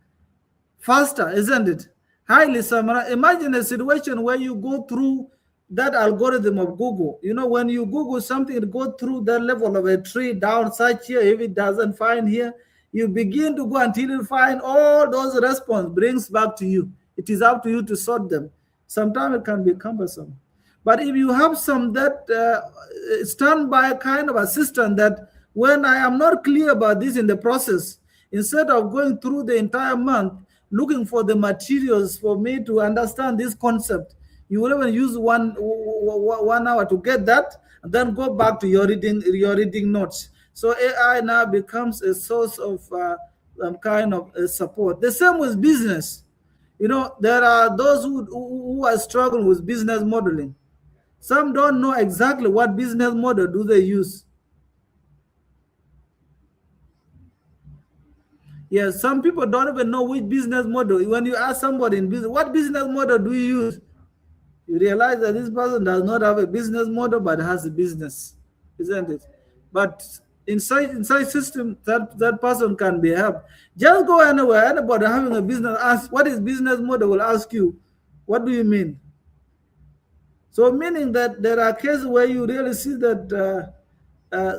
faster, isn't it? Highly summarized. Imagine a situation where you go through that algorithm of Google. You know, when you Google something, it go through that level of a tree down, search here. If it doesn't find here, you begin to go until you find all those response brings back to you. It is up to you to sort them. Sometimes it can be cumbersome. But if you have some that standby kind of assistant that when I am not clear about this in the process, instead of going through the entire month looking for the materials for me to understand this concept, you will even use 1 hour to get that, and then go back to your reading notes. So AI now becomes a source of kind of support. The same with business. You know, there are those who are struggling with business modeling. Some don't know exactly what business model do they use. Yes, some people don't even know which business model. When you ask somebody in business, what business model do you use? You realize that this person does not have a business model, but has a business, isn't it? But inside system, that person can be helped. Just go anywhere. Anybody having a business, ask what is business model, will ask you, what do you mean? So meaning that there are cases where you really see that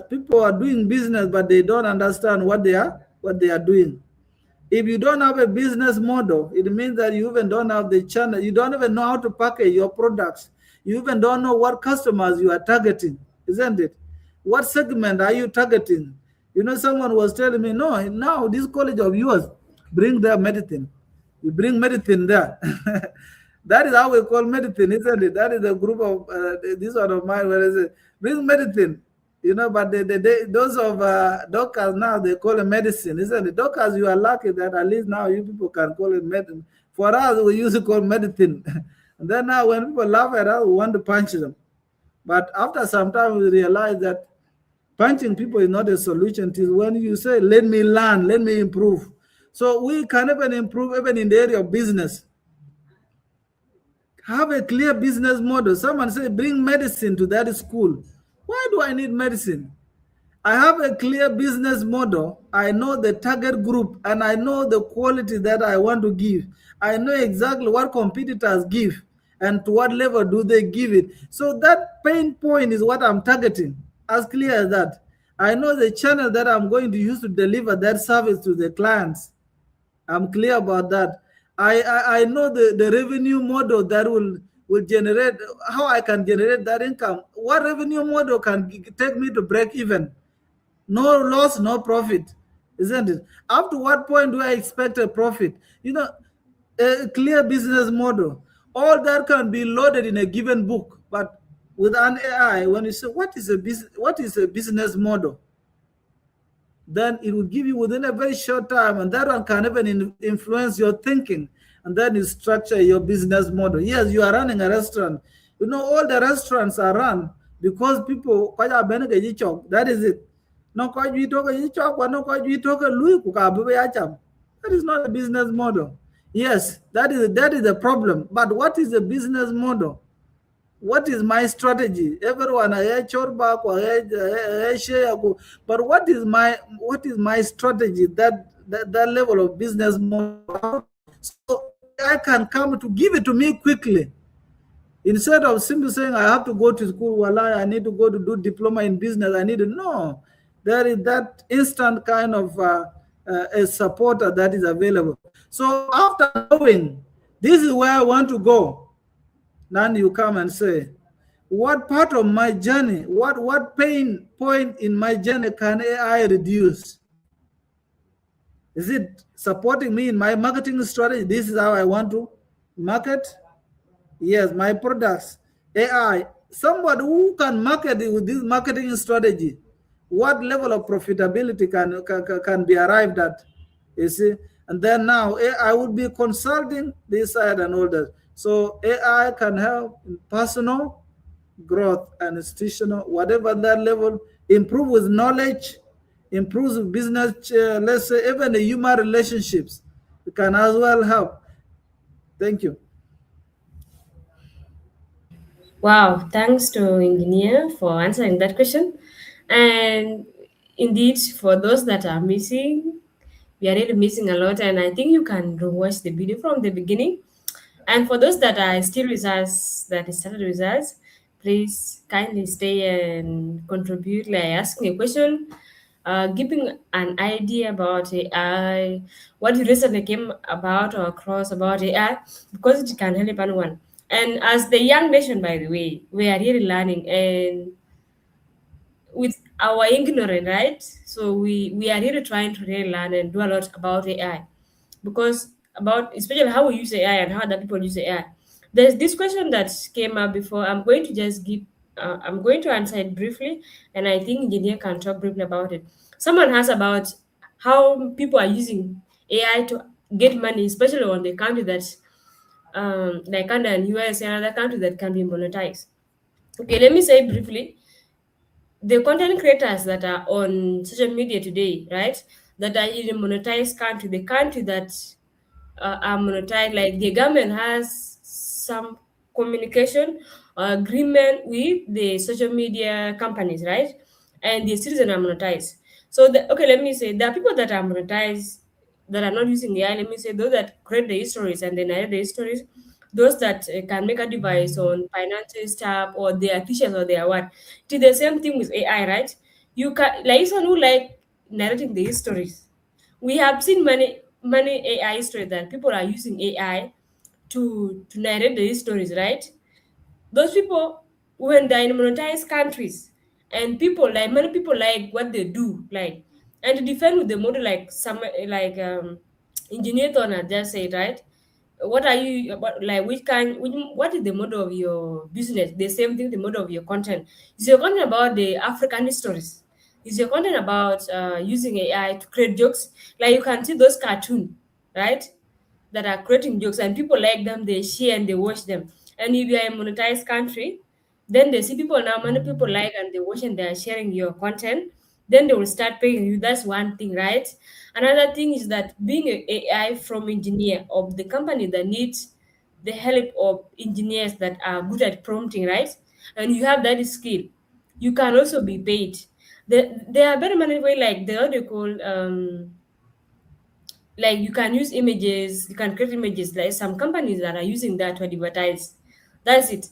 people are doing business, but they don't understand what they are doing. If you don't have a business model, it means that you even don't have the channel. You don't even know how to package your products. You even don't know what customers you are targeting, isn't it? What segment are you targeting? You know, someone was telling me, no, now this college of yours, bring their medicine. You bring medicine there. That is how we call medicine, isn't it? That is a group of, this one of mine, where they say, bring medicine. You know, but those of doctors now, they call it medicine, isn't it? Doctors, you are lucky that at least now you people can call it medicine. For us, we used to call medicine. And then now when people laugh at us, we want to punch them. But after some time, we realize that punching people is not a solution. It is when you say, let me learn, let me improve. So we can even improve even in the area of business. Have a clear business model. Someone say, bring medicine to that school. Why do I need medicine? I have a clear business model. I know the target group and I know the quality that I want to give. I know exactly what competitors give and to what level do they give it. So that pain point is what I'm targeting, as clear as that. I know the channel that I'm going to use to deliver that service to the clients. I'm clear about that. I know the revenue model that will generate, how I can generate that income. What revenue model can take me to break even? No loss, no profit, isn't it? Up to what point do I expect a profit? You know, a clear business model. All that can be loaded in a given book, but with an AI, when you say what is a business model, then it will give you within a very short time, and that one can even influence your thinking, and then you structure your business model. Yes, you are running a restaurant. You know, all the restaurants are run because people, that is it. No, that is not a business model. Yes, that is the problem. But what is a business model? What is my strategy? Everyone I share, but what is my strategy? That level of business model, so I can come to give it to me quickly, instead of simply saying I have to go to school. Well, I need to go to do diploma in business. I need to know there is that instant kind of a supporter that is available. So after knowing this is where I want to go, Now you come and say, what part of my journey, what pain point in my journey can AI reduce? Is it supporting me in my marketing strategy? This is how I want to market. Yes, my products. AI. Somebody who can market it with this marketing strategy. What level of profitability can be arrived at? You see, and then now AI would be consulting this side and all that. So AI can help in personal growth and institutional, whatever that level, improve with knowledge, improve with business, let's say even the human relationships. It can as well help. Thank you. Wow, thanks to engineer for answering that question. And indeed, for those that are missing, we are really missing a lot. And I think you can watch the video from the beginning. And for those that are still with us, that started with us, please kindly stay and contribute, like asking a question, giving an idea about AI, what you recently came about or across about AI, because it can help anyone. And as the young nation, by the way, we are really learning and with our ignorance, right? So we are really trying to really learn and do a lot about AI, because about especially how we use AI and how other people use AI. There's this question that came up before. I'm going to just give. I'm going to answer it briefly, and I think engineer can talk briefly about it. Someone asked about how people are using AI to get money, especially on the country that, like Canada and US and other countries that can be monetized. Okay, let me say briefly the content creators that are on social media today, right? That are in a monetized country, the country that are monetized, like the government has some communication or agreement with the social media companies, right? And the citizens are monetized. So, okay, let me say there are people that are monetized that are not using AI. Let me say those that create the histories and they narrate the histories, those that can make a device on financial stuff, or they are teachers or they are what. It is the same thing with AI, right? You can like someone who like narrating the histories. We have seen many AI stories that people are using AI to narrate the stories, right? Those people, when they're in monetized countries, and people like many people like what they do, like, and to defend with the model, like some like engineer Thon had just said, right? What are you about, like what is the model of your business? The same thing, the model of your content. Is your content about the African stories? Is your content about using AI to create jokes? Like you can see those cartoon, right, that are creating jokes and people like them, they share and they watch them. And if you are a monetized country, then they see people now, many people like and they watch and they are sharing your content, then they will start paying you. That's one thing, right? Another thing is that being a AI from engineer of the company that needs the help of engineers that are good at prompting, right? And you have that skill, you can also be paid. There are very many way, like the what they call like you can use images, you can create images, like some companies that are using that to advertise. That's it.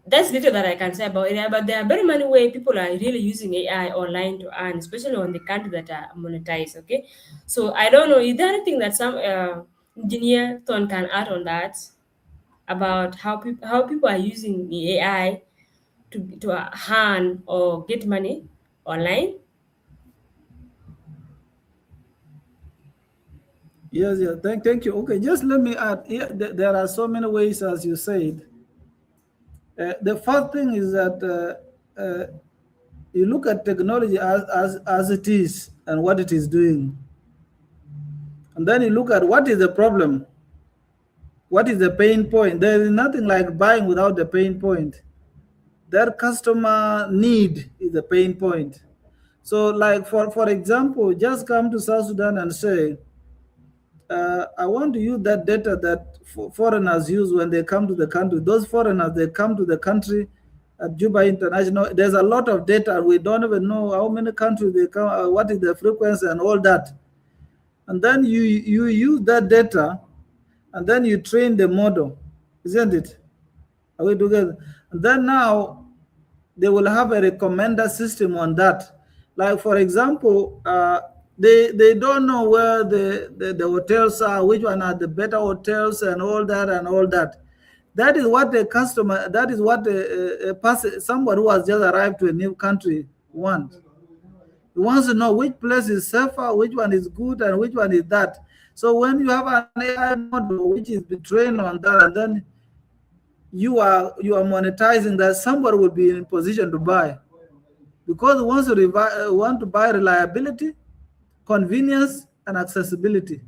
That's little that I can say about AI, but there are very many ways people are really using AI online to earn, especially on the country that are monetized. Okay, so I don't know, is there anything that some engineer Thon can add on that about how people are using the AI to earn or get money online? Yes, yeah. Thank you. Okay, just let me add. Yeah, there are so many ways, as you said. The first thing is that you look at technology as it is and what it is doing, and then you look at what is the problem, what is the pain point. There is nothing like buying without the pain point. Their customer need is the pain point. So, like for example, just come to South Sudan and say, I want to use that data that foreigners use when they come to the country. Those foreigners, they come to the country at Juba International. There's a lot of data. We don't even know how many countries they come, what is the frequency and all that. And then you use that data, and then you train the model, isn't it? Are we together? And then now they will have a recommender system on that. Like for example, they don't know where the hotels are, which one are the better hotels and all that and all that. That is what a customer, that is what a person, somebody who has just arrived to a new country wants. He wants to know which place is safer, which one is good, and which one is that. So when you have an AI model which is trained on that, and then you are monetizing that, somebody will be in position to buy, because he wants to want to buy reliability, convenience, and accessibility.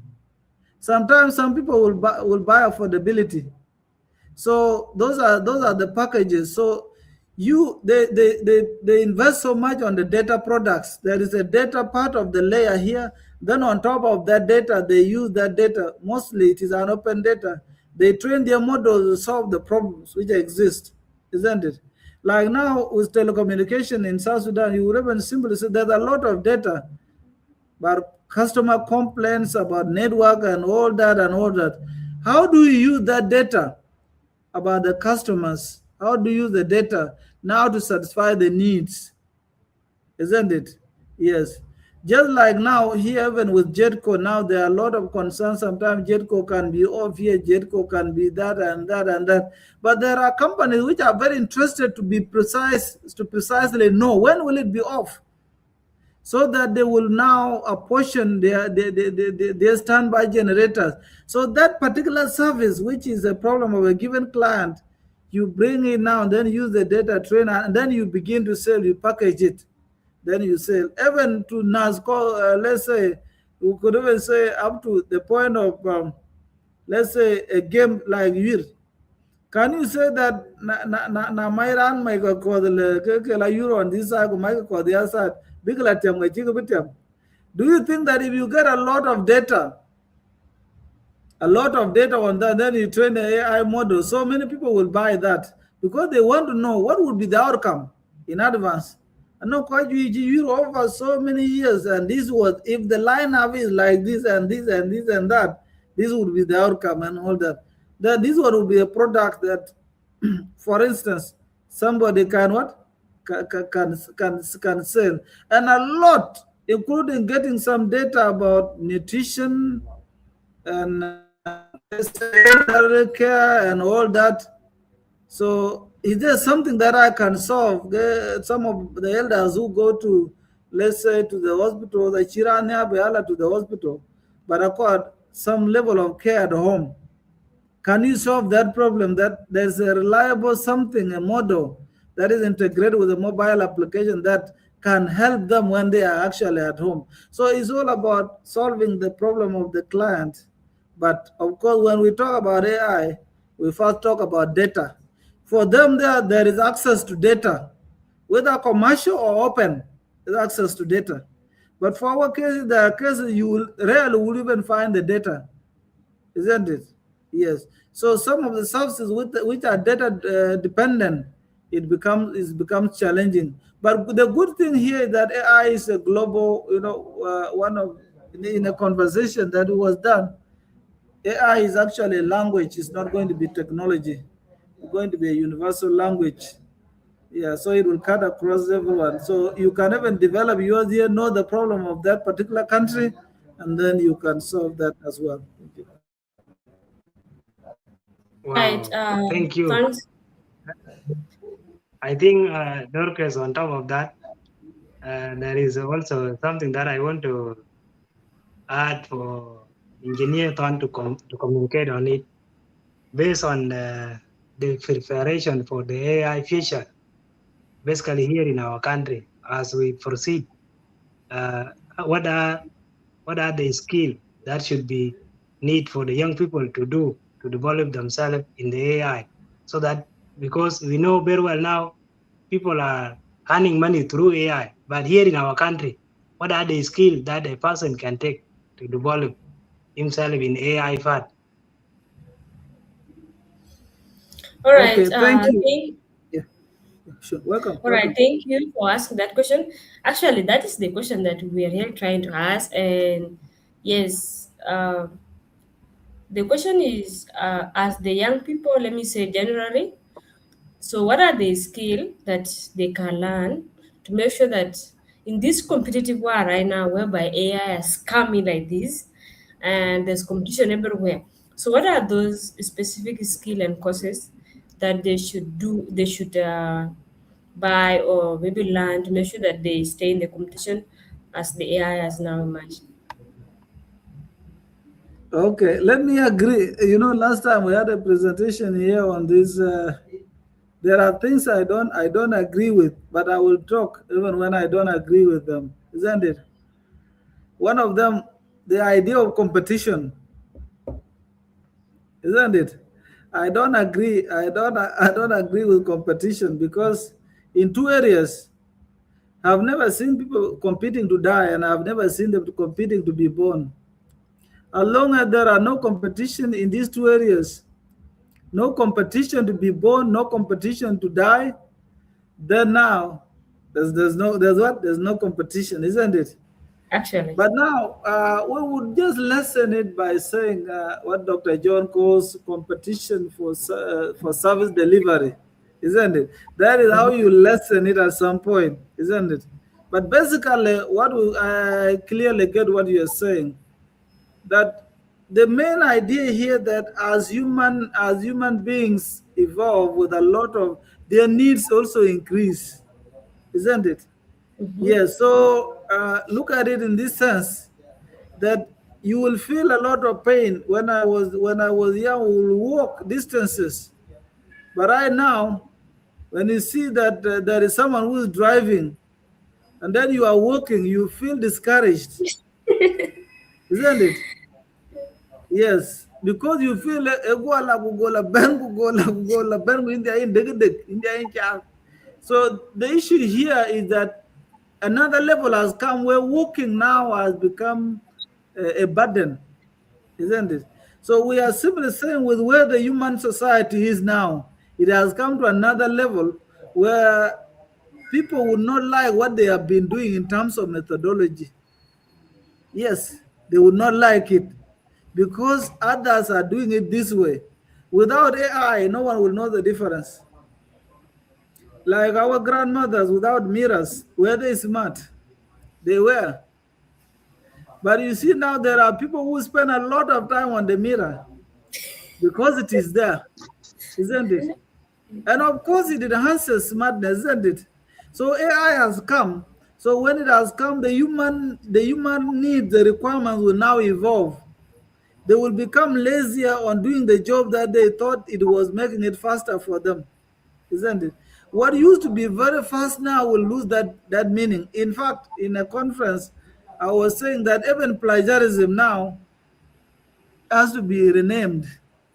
Sometimes some people will buy affordability. So those are the packages. So they invest so much on the data products. There is a data part of the layer here. Then on top of that data, they use that data. Mostly it is an open data. They train their models to solve the problems which exist, isn't it? Like now with telecommunication in South Sudan, you would even simply say there's a lot of data, but customer complaints about network and all that and all that. How do you use that data about the customers? How do you use the data now to satisfy the needs? Isn't it? Yes. Just like now, here, even with JETCO, now there are a lot of concerns. Sometimes JETCO can be off here, JETCO can be that and that and that. But there are companies which are very interested to be precise, to precisely know when will it be off, so that they will now apportion their standby generators. So that particular service, which is a problem of a given client, you bring it now and then use the data trainer, and then you begin to sell, you package it, then you sell. Even to NASCO, let's say, we could even say up to the point of, let's say, a game like you. Can you say that na my ran my go ko the ke la euro on this side, my ko the other side, big la tem ga chigo bitem? Do you think that if you get a lot of data on that, then you train the AI model, so many people will buy that because they want to know what would be the outcome in advance? I know quite you over so many years, and this was, if the lineup is like this and this and this and that, this would be the outcome and all that. That this one would be a product that, for instance, somebody can what can sell, and a lot, including getting some data about nutrition and elderly care and all that. So is there something that I can solve? Some of the elders who go to, let's say, to the hospital, the Chirania Beala to the hospital, but accord some level of care at home. Can you solve that problem? That there's a reliable something, a model that is integrated with a mobile application that can help them when they are actually at home. So it's all about solving the problem of the client. But of course, when we talk about AI, we first talk about data. For them, there is access to data, whether commercial or open, there's access to data. But for our cases, there are cases you will rarely will even find the data, isn't it? Yes. So some of the services which are data dependent, it becomes challenging. But the good thing here is that AI is a global, one of, in a conversation that was done, AI is actually a language. It's not going to be technology. It's going to be a universal language. Yeah, so it will cut across everyone. So you can even develop yours here, know the problem of that particular country, and then you can solve that as well. Thank you. Right. Wow, thank you. Thanks. I think, Dorcas, on top of that, there is also something that I want to add for engineer Thon to communicate on it, based on the preparation for the AI future, basically here in our country. As we proceed, what are the skills that should be need for the young people to do to develop themselves in the AI, so that, because we know very well now people are earning money through AI, but here in our country, what are the skills that a person can take to develop himself in AI part? All right. Okay, thank you. Yeah, sure. Welcome. All right. Welcome. Thank you for asking that question. Actually, that is the question that we are here trying to ask. And yes, the question is, as the young people, let me say generally, so what are the skills that they can learn to make sure that in this competitive world right now, whereby AI is coming like this, and there's competition everywhere. So what are those specific skill and courses that they should buy or maybe learn to make sure that they stay in the competition as the AI has now emerged? Okay, let me agree. You know, last time we had a presentation here on this. There are things I don't agree with, but I will talk even when I don't agree with them, isn't it? One of them, the idea of competition, isn't it? I don't agree. I don't agree with competition because in two areas, I've never seen people competing to die, and I've never seen them competing to be born. As long as there are no competition in these two areas, no competition to be born, no competition to die, then now there's no competition, isn't it? Actually. But now we would just lessen it by saying what Dr. John calls competition for service delivery, isn't it? That is how Mhm. you lessen it at some point, isn't it? But basically, I clearly get what you're saying. That the main idea here that as human beings evolve with a lot of their needs also increase, isn't it? Mhm. Yes. So look at it in this sense that you will feel a lot of pain. When I was young, we will walk distances, but right now, when you see that there is someone who is driving and then you are walking, you feel discouraged, isn't it? Yes, because you feel egola bugola ben bugola bugola ben India in deg India in child. So the issue here is that another level has come where walking now has become a burden, isn't it? So we are simply saying with where the human society is now, it has come to another level where people would not like what they have been doing in terms of methodology. Yes, they would not like it because others are doing it this way. Without AI, no one will know the difference. Like our grandmothers without mirrors, were they smart? They were. But you see now there are people who spend a lot of time on the mirror because it is there, isn't it? And of course it enhances smartness, isn't it? So AI has come. So when it has come, the human needs, the requirements will now evolve. They will become lazier on doing the job that they thought it was making it faster for them, isn't it? What used to be very fast now will lose that meaning. In fact, in a conference, I was saying that even plagiarism now has to be renamed.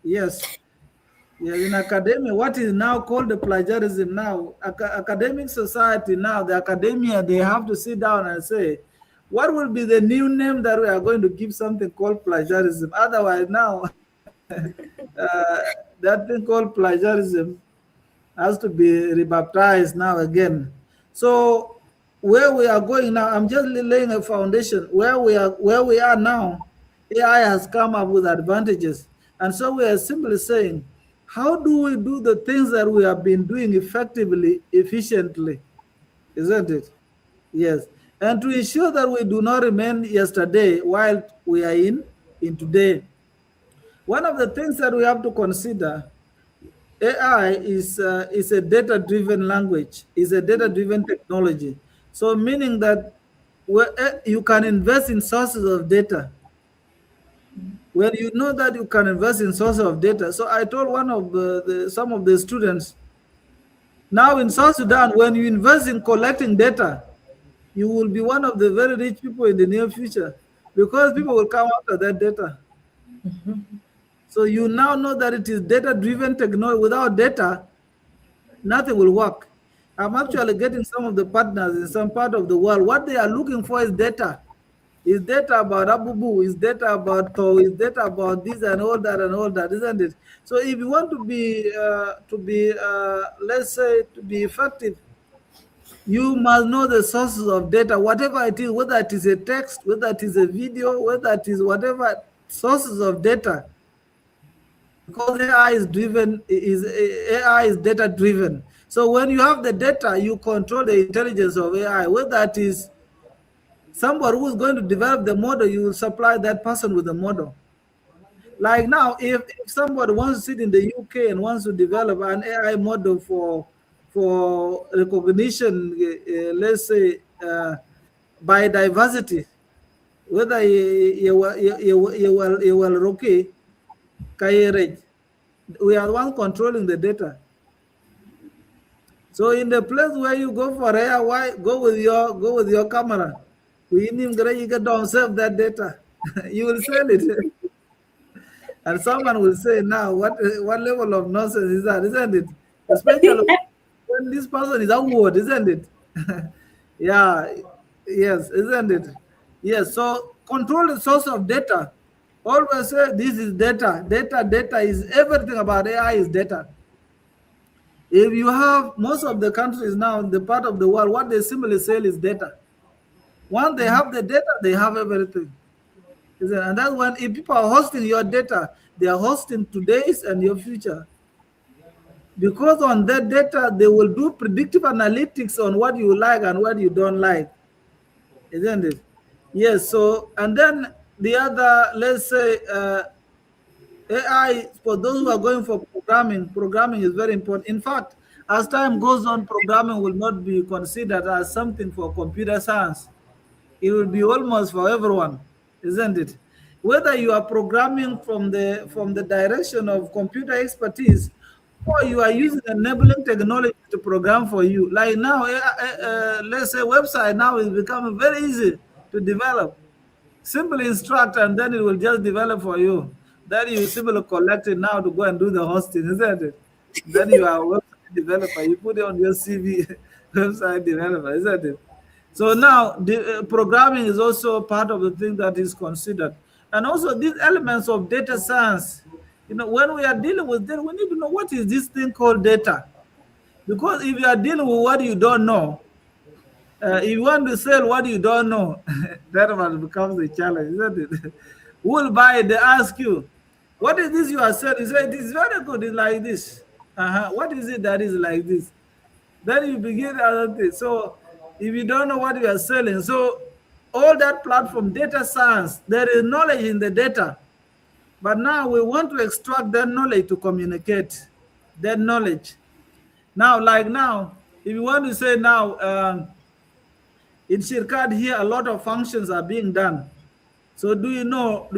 Yes. Yes, in academia, what is now called the plagiarism now, academic society now, the academia, they have to sit down and say, what will be the new name that we are going to give something called plagiarism? Otherwise, now that thing called plagiarism has to be rebaptized now again. So where we are going now, I'm just laying a foundation. Where we are now, AI has come up with advantages. And so we are simply saying, how do we do the things that we have been doing effectively, efficiently? Isn't it? Yes. And to ensure that we do not remain yesterday while we are in today. One of the things that we have to consider, AI is a data-driven language, is a data-driven technology. So meaning that you can invest in sources of data. When you know that you can invest in sources of data. So I told one of some of the students, now in South Sudan, when you invest in collecting data, you will be one of the very rich people in the near future because people will come after that data. So you now know that it is data-driven technology. Without data, nothing will work. I'm actually getting some of the partners in some part of the world. What they are looking for is data. Is data about Abubu, is data about Tho, is data about this and all that, isn't it? So if you want to be let's say to be effective, you must know the sources of data, whatever it is, whether it is a text, whether it is a video, whether it is whatever sources of data, because AI is data driven. So when you have the data, you control the intelligence of AI. Whether it is somebody who is going to develop the model, you will supply that person with the model. Like now, if somebody wants to sit in the UK and wants to develop an AI model for recognition, let's say biodiversity, whether you will rocky, we are the one controlling the data. So in the place where you go for AI, why go with your camera? We need you get down save that data. You will sell it. And someone will say, now, what level of nonsense is that, isn't it? Especially when this person is award, isn't it? Yeah, yes, isn't it? Yes, so control the source of data. Always say this is data. Data is everything about AI is data. If you have most of the countries now, the part of the world, what they simply sell is data. Once they have the data, they have everything. And that's when if people are hosting your data, they are hosting today's and your future. Because on that data, they will do predictive analytics on what you like and what you don't like. Isn't it? Yes. So, and then the other, let's say, AI, for those who are going for programming is very important. In fact, as time goes on, programming will not be considered as something for computer science. It will be almost for everyone, isn't it? Whether you are programming from the direction of computer expertise, or you are using enabling technology to program for you. Like now, let's say website now is becoming very easy to develop. Simply instruct and then it will just develop for you. Then you simply collect it now to go and do the hosting, isn't it? Then you are a website developer. You put it on your CV, website developer, isn't it? So now the programming is also part of the thing that is considered. And also these elements of data science, when we are dealing with data, we need to know what is this thing called data. Because if you are dealing with what you don't know, if you want to sell what you don't know, that one becomes a challenge, isn't it? Who will buy it? They ask you, what is this you are selling? You say, this is very good, it's like this. What is it that is like this? Then you begin other things. So if you don't know what you are selling, so all that platform, data science, there is knowledge in the data. But now we want to extract that knowledge to communicate that knowledge. Now, like now, if you want to say now, in Shirkat here, a lot of functions are being done. So do you know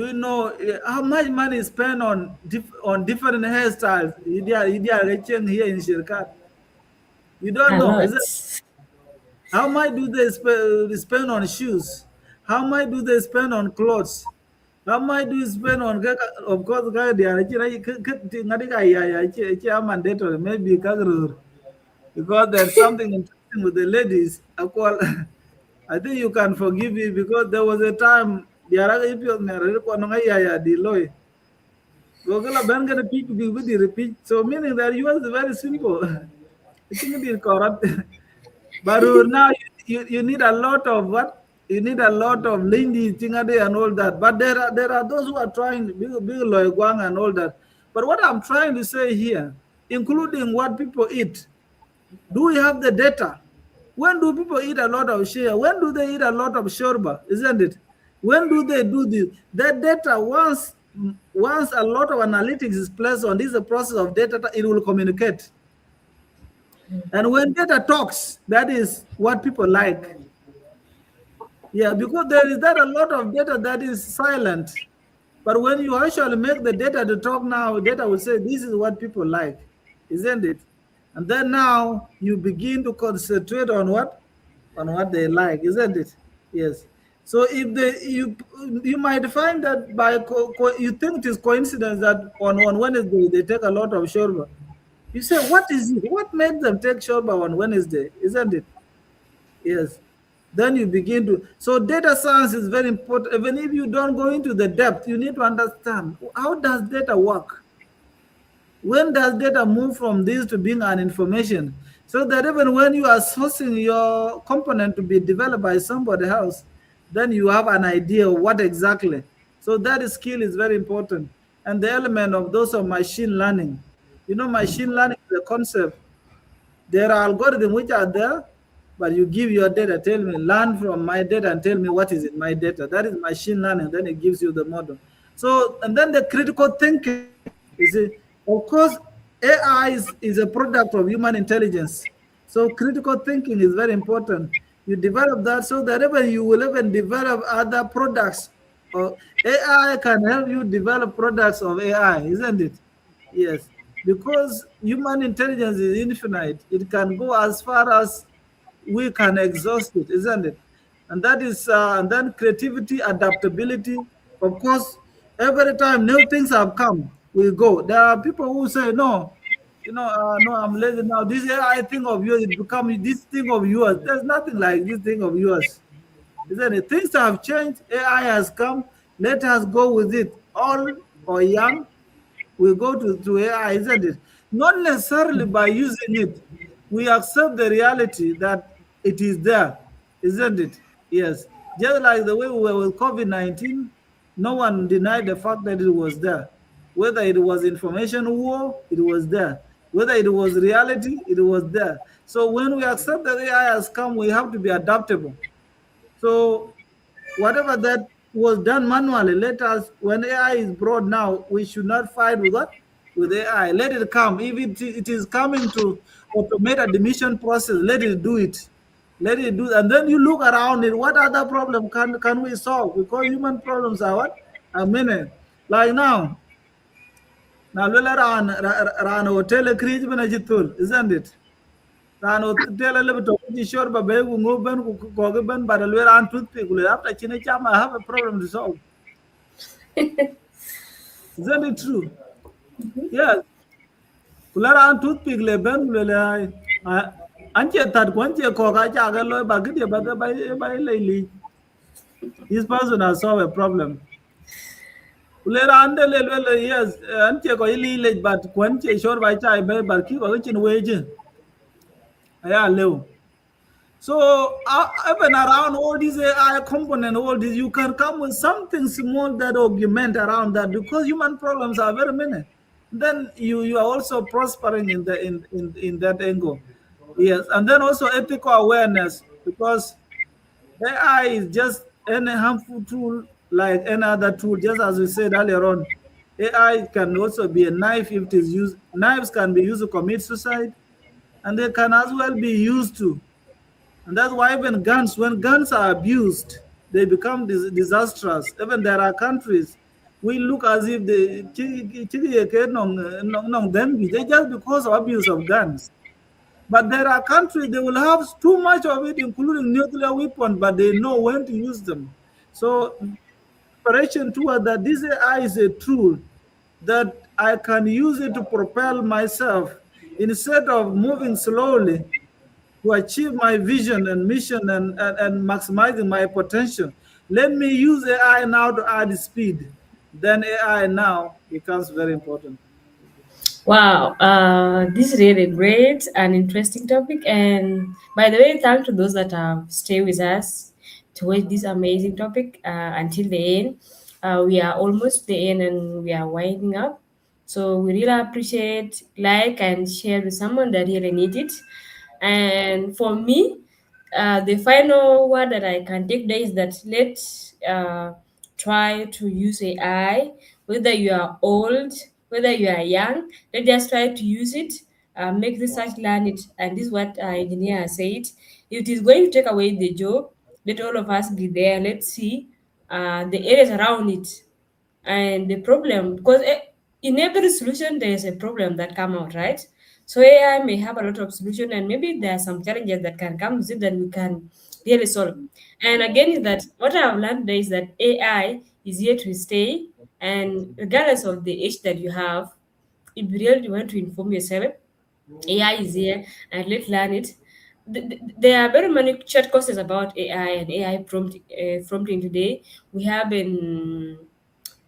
how much money is spent on different hairstyles here in Shirkat? You don't A know, is lot. it? How much do they spend on shoes? How much do they spend on clothes? How much do you spend on, of course, they are mandatory, maybe because there's something interesting with the ladies. I think you can forgive me because there was a time the Araga Ipio married Konongaya Deloy. Gogala Bangana people be with the repeat. So meaning that you was very simple. I think it is corrupt. But now you need a lot of what? You need a lot of Lindy, Tingade and all that. But there are those who are trying big Loiguang and all that. But what I'm trying to say here, including what people eat, do we have the data? When do people eat a lot of shea? When do they eat a lot of shorba? Isn't it? When do they do this? That data, once a lot of analytics is placed on this process of data, it will communicate. And when data talks, that is what people like. Yeah, because there is that a lot of data that is silent. But when you actually make the data to talk now, data will say this is what people like, isn't it? And then now you begin to concentrate on what? On what they like, isn't it? Yes. So if you might find that you think it is coincidence that on Wednesday they take a lot of shorba. You say, what is it? What made them take shorba on Wednesday? Isn't it? Yes. Then you begin to. So data science is very important. Even if you don't go into the depth, you need to understand how does data work? When does data move from this to being an information? So that even when you are sourcing your component to be developed by somebody else, then you have an idea of what exactly. So that skill is very important. And the element of those of machine learning. Machine learning is a concept. There are algorithms which are there, but you give your data, learn from my data and tell me what is in my data. That is machine learning. Then it gives you the model. So, and then the critical thinking, you see, of course, AI is a product of human intelligence. So critical thinking is very important. You develop that so that even you will even develop other products. Or AI can help you develop products of AI, isn't it? Yes, because human intelligence is infinite. It can go as far as we can exhaust it, isn't it? And that is, and then creativity, adaptability. Of course, every time new things have come, we go. There are people who say, no, no, I'm lazy now. This AI thing of yours, it become this thing of yours. There's nothing like this thing of yours, isn't it? Things have changed. AI has come. Let us go with it. All or young, we go to AI, isn't it? Not necessarily by using it. We accept the reality that it is there, isn't it? Yes. Just like the way we were with COVID-19, no one denied the fact that it was there. Whether it was information war, it was there. Whether it was reality, it was there. So when we accept that AI has come, we have to be adaptable. So whatever that was done manually, let us, when AI is brought now, we should not fight with what? With AI. Let it come. If it is coming to automate admission process, let it do it. Let it do, and then you look around it. What other problem can we solve? Because human problems are what? Are many. Like now ran hotel create isn't it? Ran hotel a little bit of sure, but we move ben ko ben but ran toothpick. After chinachama, I have a problem to solve. Isn't it true? Yes. Kulara an toothpick le ben le anche tat kwanche ko ka cha ga lo ba gidi ba le this person has solved a problem. Kulera ande le yes anche ko ili le but kwanche shor ba cha ba ki ko chin weje aya lew. So even around all these AI component, all these, you can come with something small that augment around that because human problems are very many. Then you are also prospering in the in that angle. Yes, and then also ethical awareness because AI is just any harmful tool like any other tool. Just as we said earlier on, AI can also be a knife if it is used. Knives can be used to commit suicide, and they can as well be used to, and that's why even guns, when guns are abused, they become disastrous. Even there are countries we look as if they just because of abuse of guns. But there are countries they will have too much of it, including nuclear weapons, but they know when to use them. So preparation toward that this AI is a tool that I can use it to propel myself instead of moving slowly to achieve my vision and mission and maximizing my potential. Let me use AI now to add speed. Then AI now becomes very important. Wow, this is really great and interesting topic. And by the way, thank to those that have stayed with us to watch this amazing topic until the end. We are almost the end and we are winding up. So we really appreciate like and share with someone that really need it. And for me, the final word that I can take there is that let's try to use AI, whether you are old, whether you are young, let's just try to use it, make research, learn it. And this is what engineer has said. If it is going to take away the job, let all of us be there. Let's see the areas around it and the problem because in every solution there is a problem that come out, right? So AI may have a lot of solution and maybe there are some challenges that can come with it that we can really solve. And again is that what I've learned there is that AI is here to stay, and regardless of the age that you have, if you really want to inform yourself, AI is here and let's learn it. There are very many short courses about AI and AI prompting today. We have been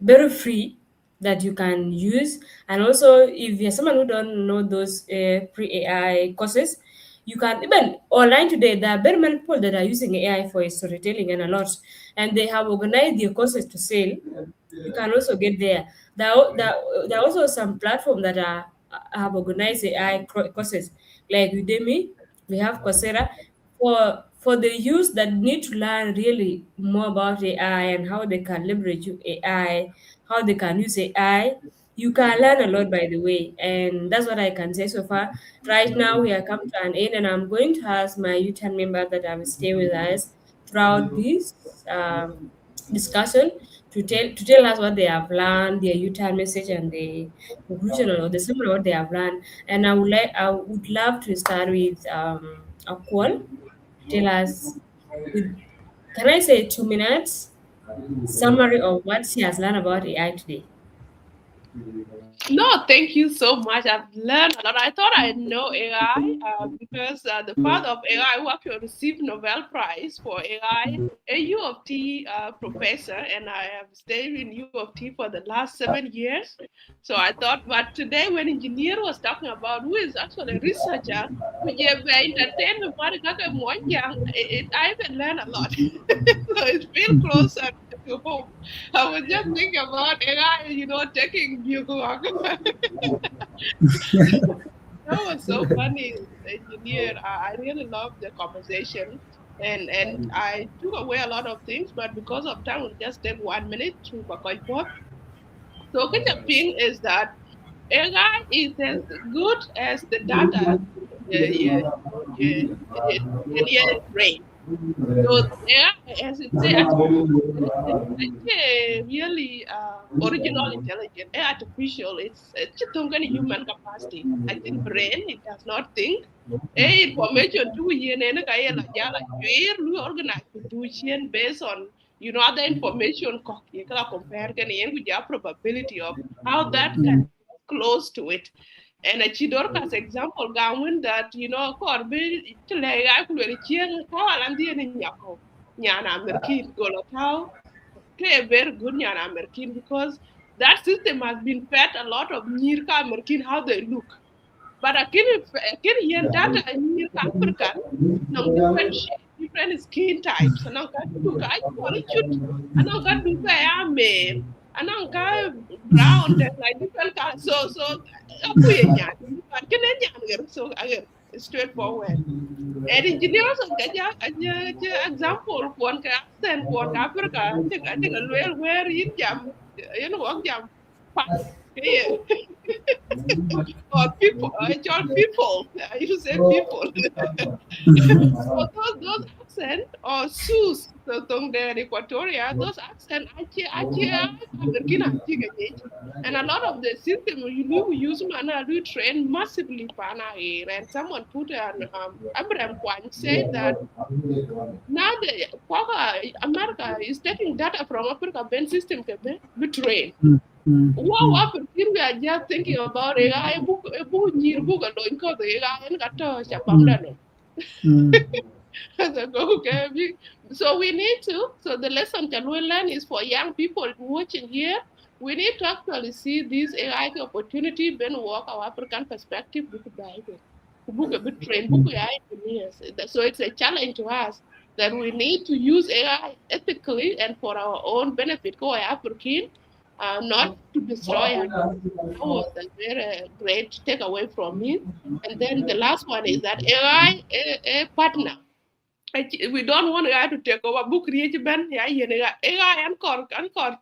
very free that you can use. And also, if you're someone who don't know those free AI courses, you can even online today. There are very many people that are using AI for storytelling and a lot, and they have organized their courses to sell. You can also get there. There are also some platforms that are have organized AI courses like Udemy. We have Coursera for the youth that need to learn really more about AI and how they can leverage AI, how they can use AI, you can learn a lot, by the way. And that's what I can say so far. Right now, we are come to an end, and I'm going to ask my UTAN member that I will stay with us throughout this discussion to tell us what they have learned, their UTAN message, and the conclusion or the summary of what they have learned. And I would love to start with a call to tell us with, can I say, 2 minutes summary of what she has learned about AI today. No, thank you so much. I've learned a lot. I thought I know AI because the father of AI who actually received Nobel Prize for AI, a U of T professor, and I have stayed in U of T for the last 7 years. So I thought, but today when engineer was talking about who is actually a researcher, I even learned a lot. So it feels closer to home. I was just thinking about AI, taking you. That was so funny, engineer. I really loved the conversation, and I took away a lot of things, but because of time, we'll just take 1 minute to Bakoipot. So, the thing is that AI is as good as the data you train. So AI, as it say, artificial intelligence, really original intelligence. Artificial, it's just don't get human capacity. I think brain, it does not think. Information too yen and kaya la jala where we organize production based on other information you can compare can with the probability of how that can close to it. And a Chidorka's example, Gawin, that, Corby, Chile, I could really cheer, how I'm the Yako, Yana Merkin, Golotao, a very good Yana Merkin, because that system has been fed a lot of Nirka Merkin, how they look. But I can hear data in Nirka Africa, no different shape, different skin types, and I got to I shoot, and I got to say, I'm male. And I'm kind of brown, there's like different colors. So but so again, it's straightforward. And engineers example one accent one Africa, I think a little where in jam, what jam yeah. Or people, actual people. You say people. So those accent or sus so tong there Equatoria, those accent actually and a lot of the system you use mana we train massively pana here and someone put an Abraham Kwan said that now the America is taking data from Africa Ben system can be trained. Wow, happened here we are just thinking about AI book near book alone because the AI and got to Chapamdano. Okay. So we need to, so the lesson that we learn is for young people watching here, we need to actually see this AI opportunity, then work our African perspective, book a bit train, book AI engineers. So it's a challenge to us that we need to use AI ethically and for our own benefit, go African, not to destroy us. That was a very great takeaway from me. And then the last one is that AI a partner. We don't want AI to take over book create ben AI and core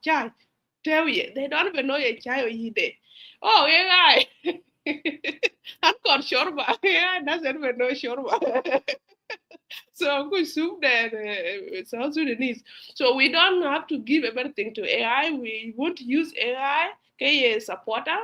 charge. Tell you, they don't even know a child either. Oh, AI. And core shorba. AI doesn't even know shorba. So we assume that South Sudanese. So we don't have to give everything to AI. We want to use AI, a supporter,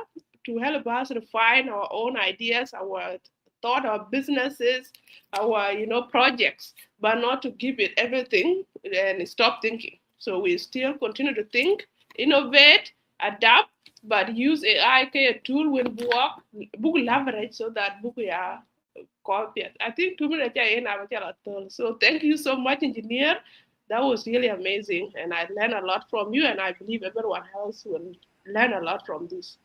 to help us refine our own ideas, our thought, our businesses, our projects, but not to give it everything and stop thinking. So we still continue to think, innovate, adapt, but use AI a tool will book leverage so that book copy. I think 2 minutes so thank you so much, engineer. That was really amazing, and I learned a lot from you, and I believe everyone else will learn a lot from this.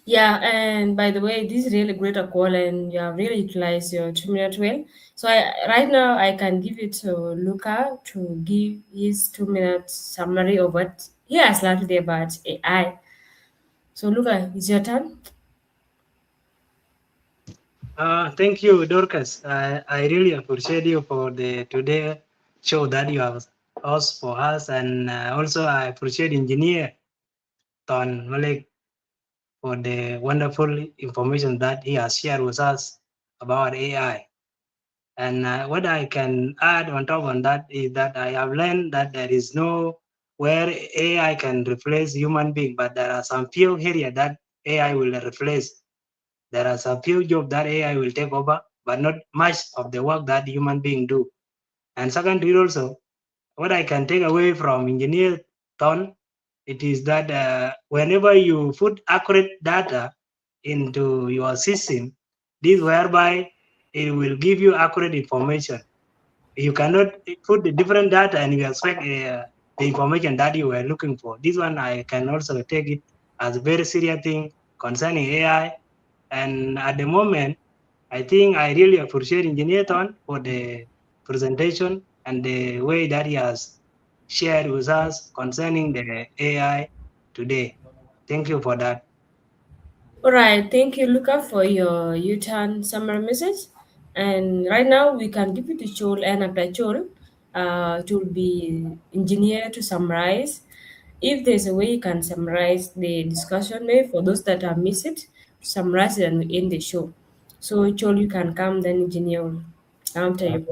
Yeah, and by the way, this is really great a call, and you have really utilized your 2 minute well. So right now I can give it to Luca to give his 2 minute summary of what he has learned today about AI. So Luca, it's your turn. Thank you, Dorcas. I really appreciate you for the today show that you have host for us, and also I appreciate engineer Thon Malek for the wonderful information that he has shared with us about AI. And what I can add on top of that is that I have learned that there is no where AI can replace human being, but there are some few areas that AI will replace. There are some few jobs that AI will take over, but not much of the work that human being do. And secondly, also, what I can take away from engineer Thon, it is that whenever you put accurate data into your system, this whereby it will give you accurate information. You cannot put the different data and you expect the information that you were looking for. This one I can also take it as a very serious thing concerning AI. And at the moment, I think I really appreciate Engineer Thon for the presentation and the way that he has shared with us concerning the AI today. Thank you for that. All right, thank you, Luca, for your U-turn summary message. And right now, we can give it to Chol and after Chol, to be engineer to summarize. If there's a way you can summarize the discussion, maybe for those that have missed it, summarize it and we end the show. So, Chol, you can come, then engineer will after you.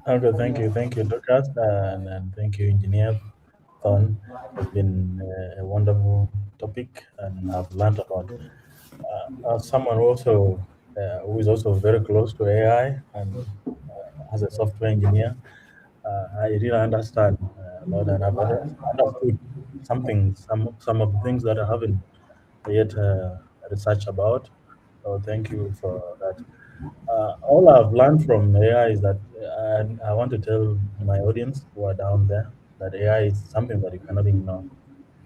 Okay, okay, thank you, Lucas, and thank you, Engineer Thon. It's been a wonderful topic, and I've learned a lot. As someone also who is also very close to AI and as a software engineer, I really understand a lot, and I've understood some of the things that I haven't yet researched about. So thank you for that. All I've learned from AI is that I want to tell my audience who are down there that AI is something that you cannot ignore.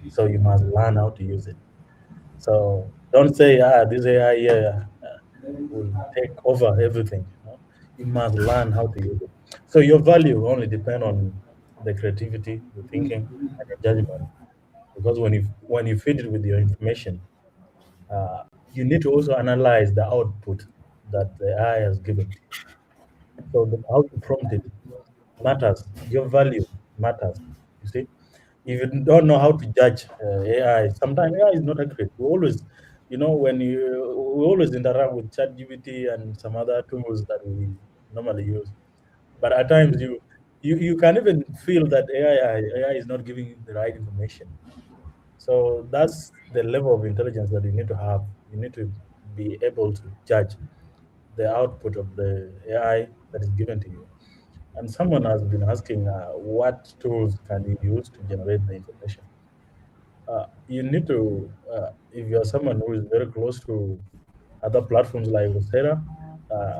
So you must learn how to use it. So don't say, this AI here will take over everything. You must learn how to use it. So your value only depend on the creativity, the thinking, and your judgment. Because when you feed it with your information, you need to also analyze the output that the AI has given to you. So how you prompt it matters. Your value matters. You see, if you don't know how to judge AI, sometimes AI is not accurate. When we always interact with ChatGPT and some other tools that we normally use, but at times you can even feel that AI is not giving you the right information. So that's the level of intelligence that you need to have. You need to be able to judge the output of the AI that is given to you. And someone has been asking, what tools can you use to generate the information? You need to, if you're someone who is very close to other platforms like Coursera,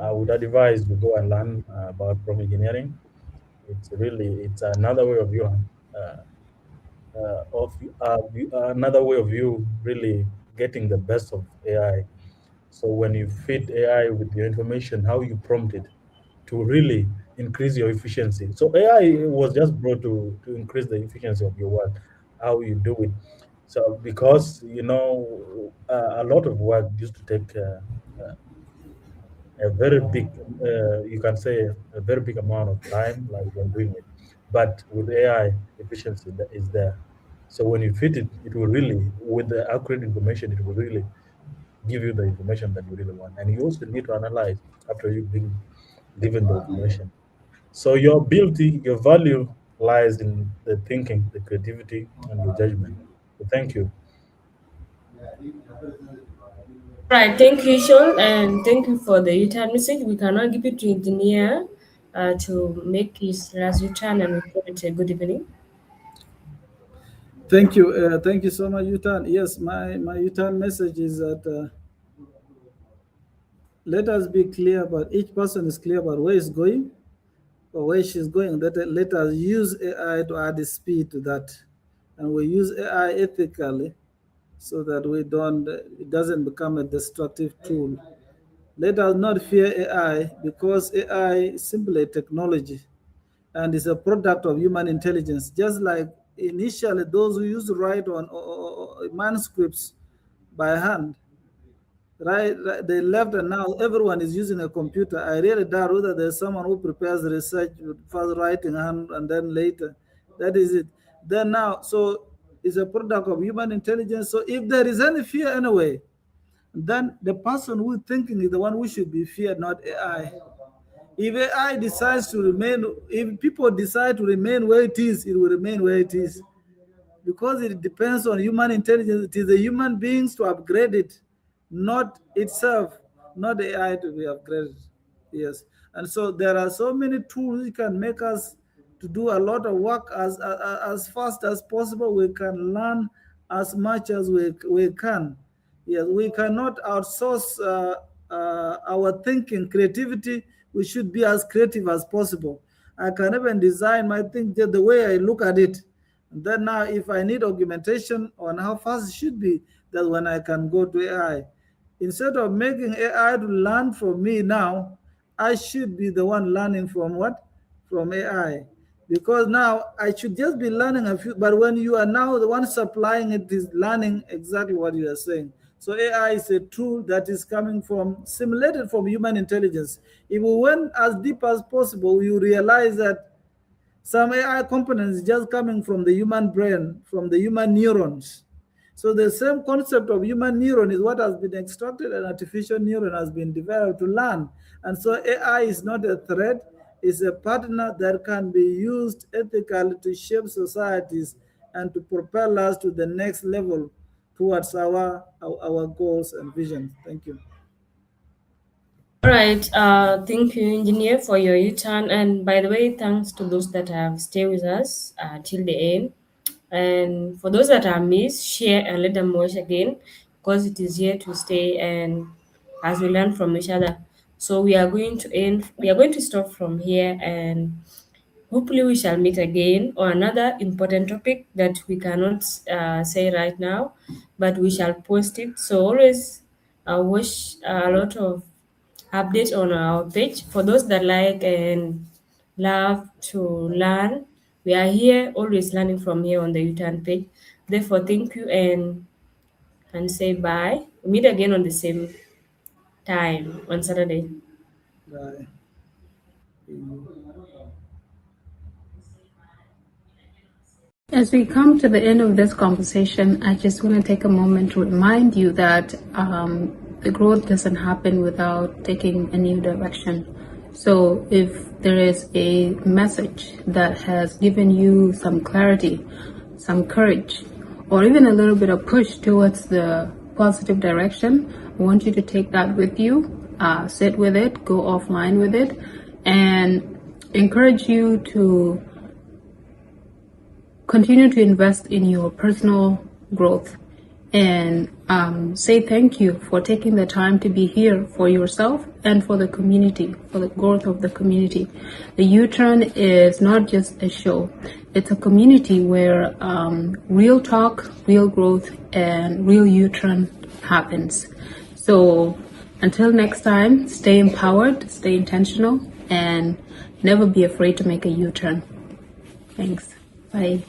I would advise you go and learn about prompt engineering. It's another way of you, another way of you really getting the best of AI. So when you feed AI with your information, how you prompt it to really increase your efficiency. So AI was just brought to increase the efficiency of your work, how you do it. So because a lot of work used to take a very big, you can say a very big amount of time, like when doing it. But with AI, efficiency that is there. So when you fit it, it will really, with the accurate information, it will really give you the information that you really want. And you also need to analyze after you've been given the information. So your ability, your value lies in the thinking, the creativity, and your judgment. So thank you. All right, thank you, Sean, and thank you for the U-turn message. We cannot give it to engineer to make his last U-turn, and we call it a good evening. Thank you so much, Yutan. Yes, my Yutan message is that let us be clear about each person is clear about where he's going or where she's going. That let us use AI to add speed to that, and we use AI ethically so that we don't it doesn't become a destructive tool. Let us not fear AI because AI is simply a technology and is a product of human intelligence. Just like initially those who used to write on manuscripts by hand, right, they left and now everyone is using a computer. I really doubt whether there's someone who prepares research with first writing hand and then later. That is it. Then now, so is a product of human intelligence. So if there is any fear anyway, then the person who is thinking is the one who should be feared, not AI. If AI decides to remain, if people decide to remain where it will remain where it is. Because it depends on human intelligence. It is the human beings to upgrade it, not itself, not the AI to be upgraded. Yes. And so there are so many tools that can make us to do a lot of work as fast as possible. We can learn as much as we can. Yes, we cannot outsource our thinking, creativity. We should be as creative as possible. I can even design my thing just the way I look at it. And then now, if I need augmentation on how fast it should be, that's when I can go to AI. Instead of making AI to learn from me now, I should be the one learning from what? From AI. Because now I should just be learning a few, but when you are now the one supplying it is learning exactly what you are saying. So AI is a tool that is coming from, simulated from human intelligence. If we went as deep as possible, you realize that some AI components just coming from the human brain, from the human neurons. So the same concept of human neuron is what has been extracted, and artificial neuron has been developed to learn. And so AI is not a threat, it's a partner that can be used ethically to shape societies and to propel us to the next level towards our goals and visions. Thank you. All right. Thank you, engineer, for your U-turn. And by the way, thanks to those that have stayed with us till the end. And for those that have missed, share and let them watch again because it is here to stay. And as we learn from each other, so we are going to end. We are going to stop from here, and hopefully we shall meet again on another important topic that we cannot say right now, but we shall post it. So always watch a lot of updates on our page for those that like and love to learn. We are here always learning from here on the U-turn page. Therefore, thank you and say bye. We meet again on the same time on Saturday. Bye. As we come to the end of this conversation, I just want to take a moment to remind you that the growth doesn't happen without taking a new direction. So if there is a message that has given you some clarity, some courage, or even a little bit of push towards the positive direction, I want you to take that with you, sit with it, go offline with it, and encourage you to continue to invest in your personal growth and say thank you for taking the time to be here for yourself and for the community, for the growth of the community. The U-Turn is not just a show. It's a community where real talk, real growth, and real U-Turn happens. So until next time, stay empowered, stay intentional, and never be afraid to make a U-Turn. Thanks. Bye.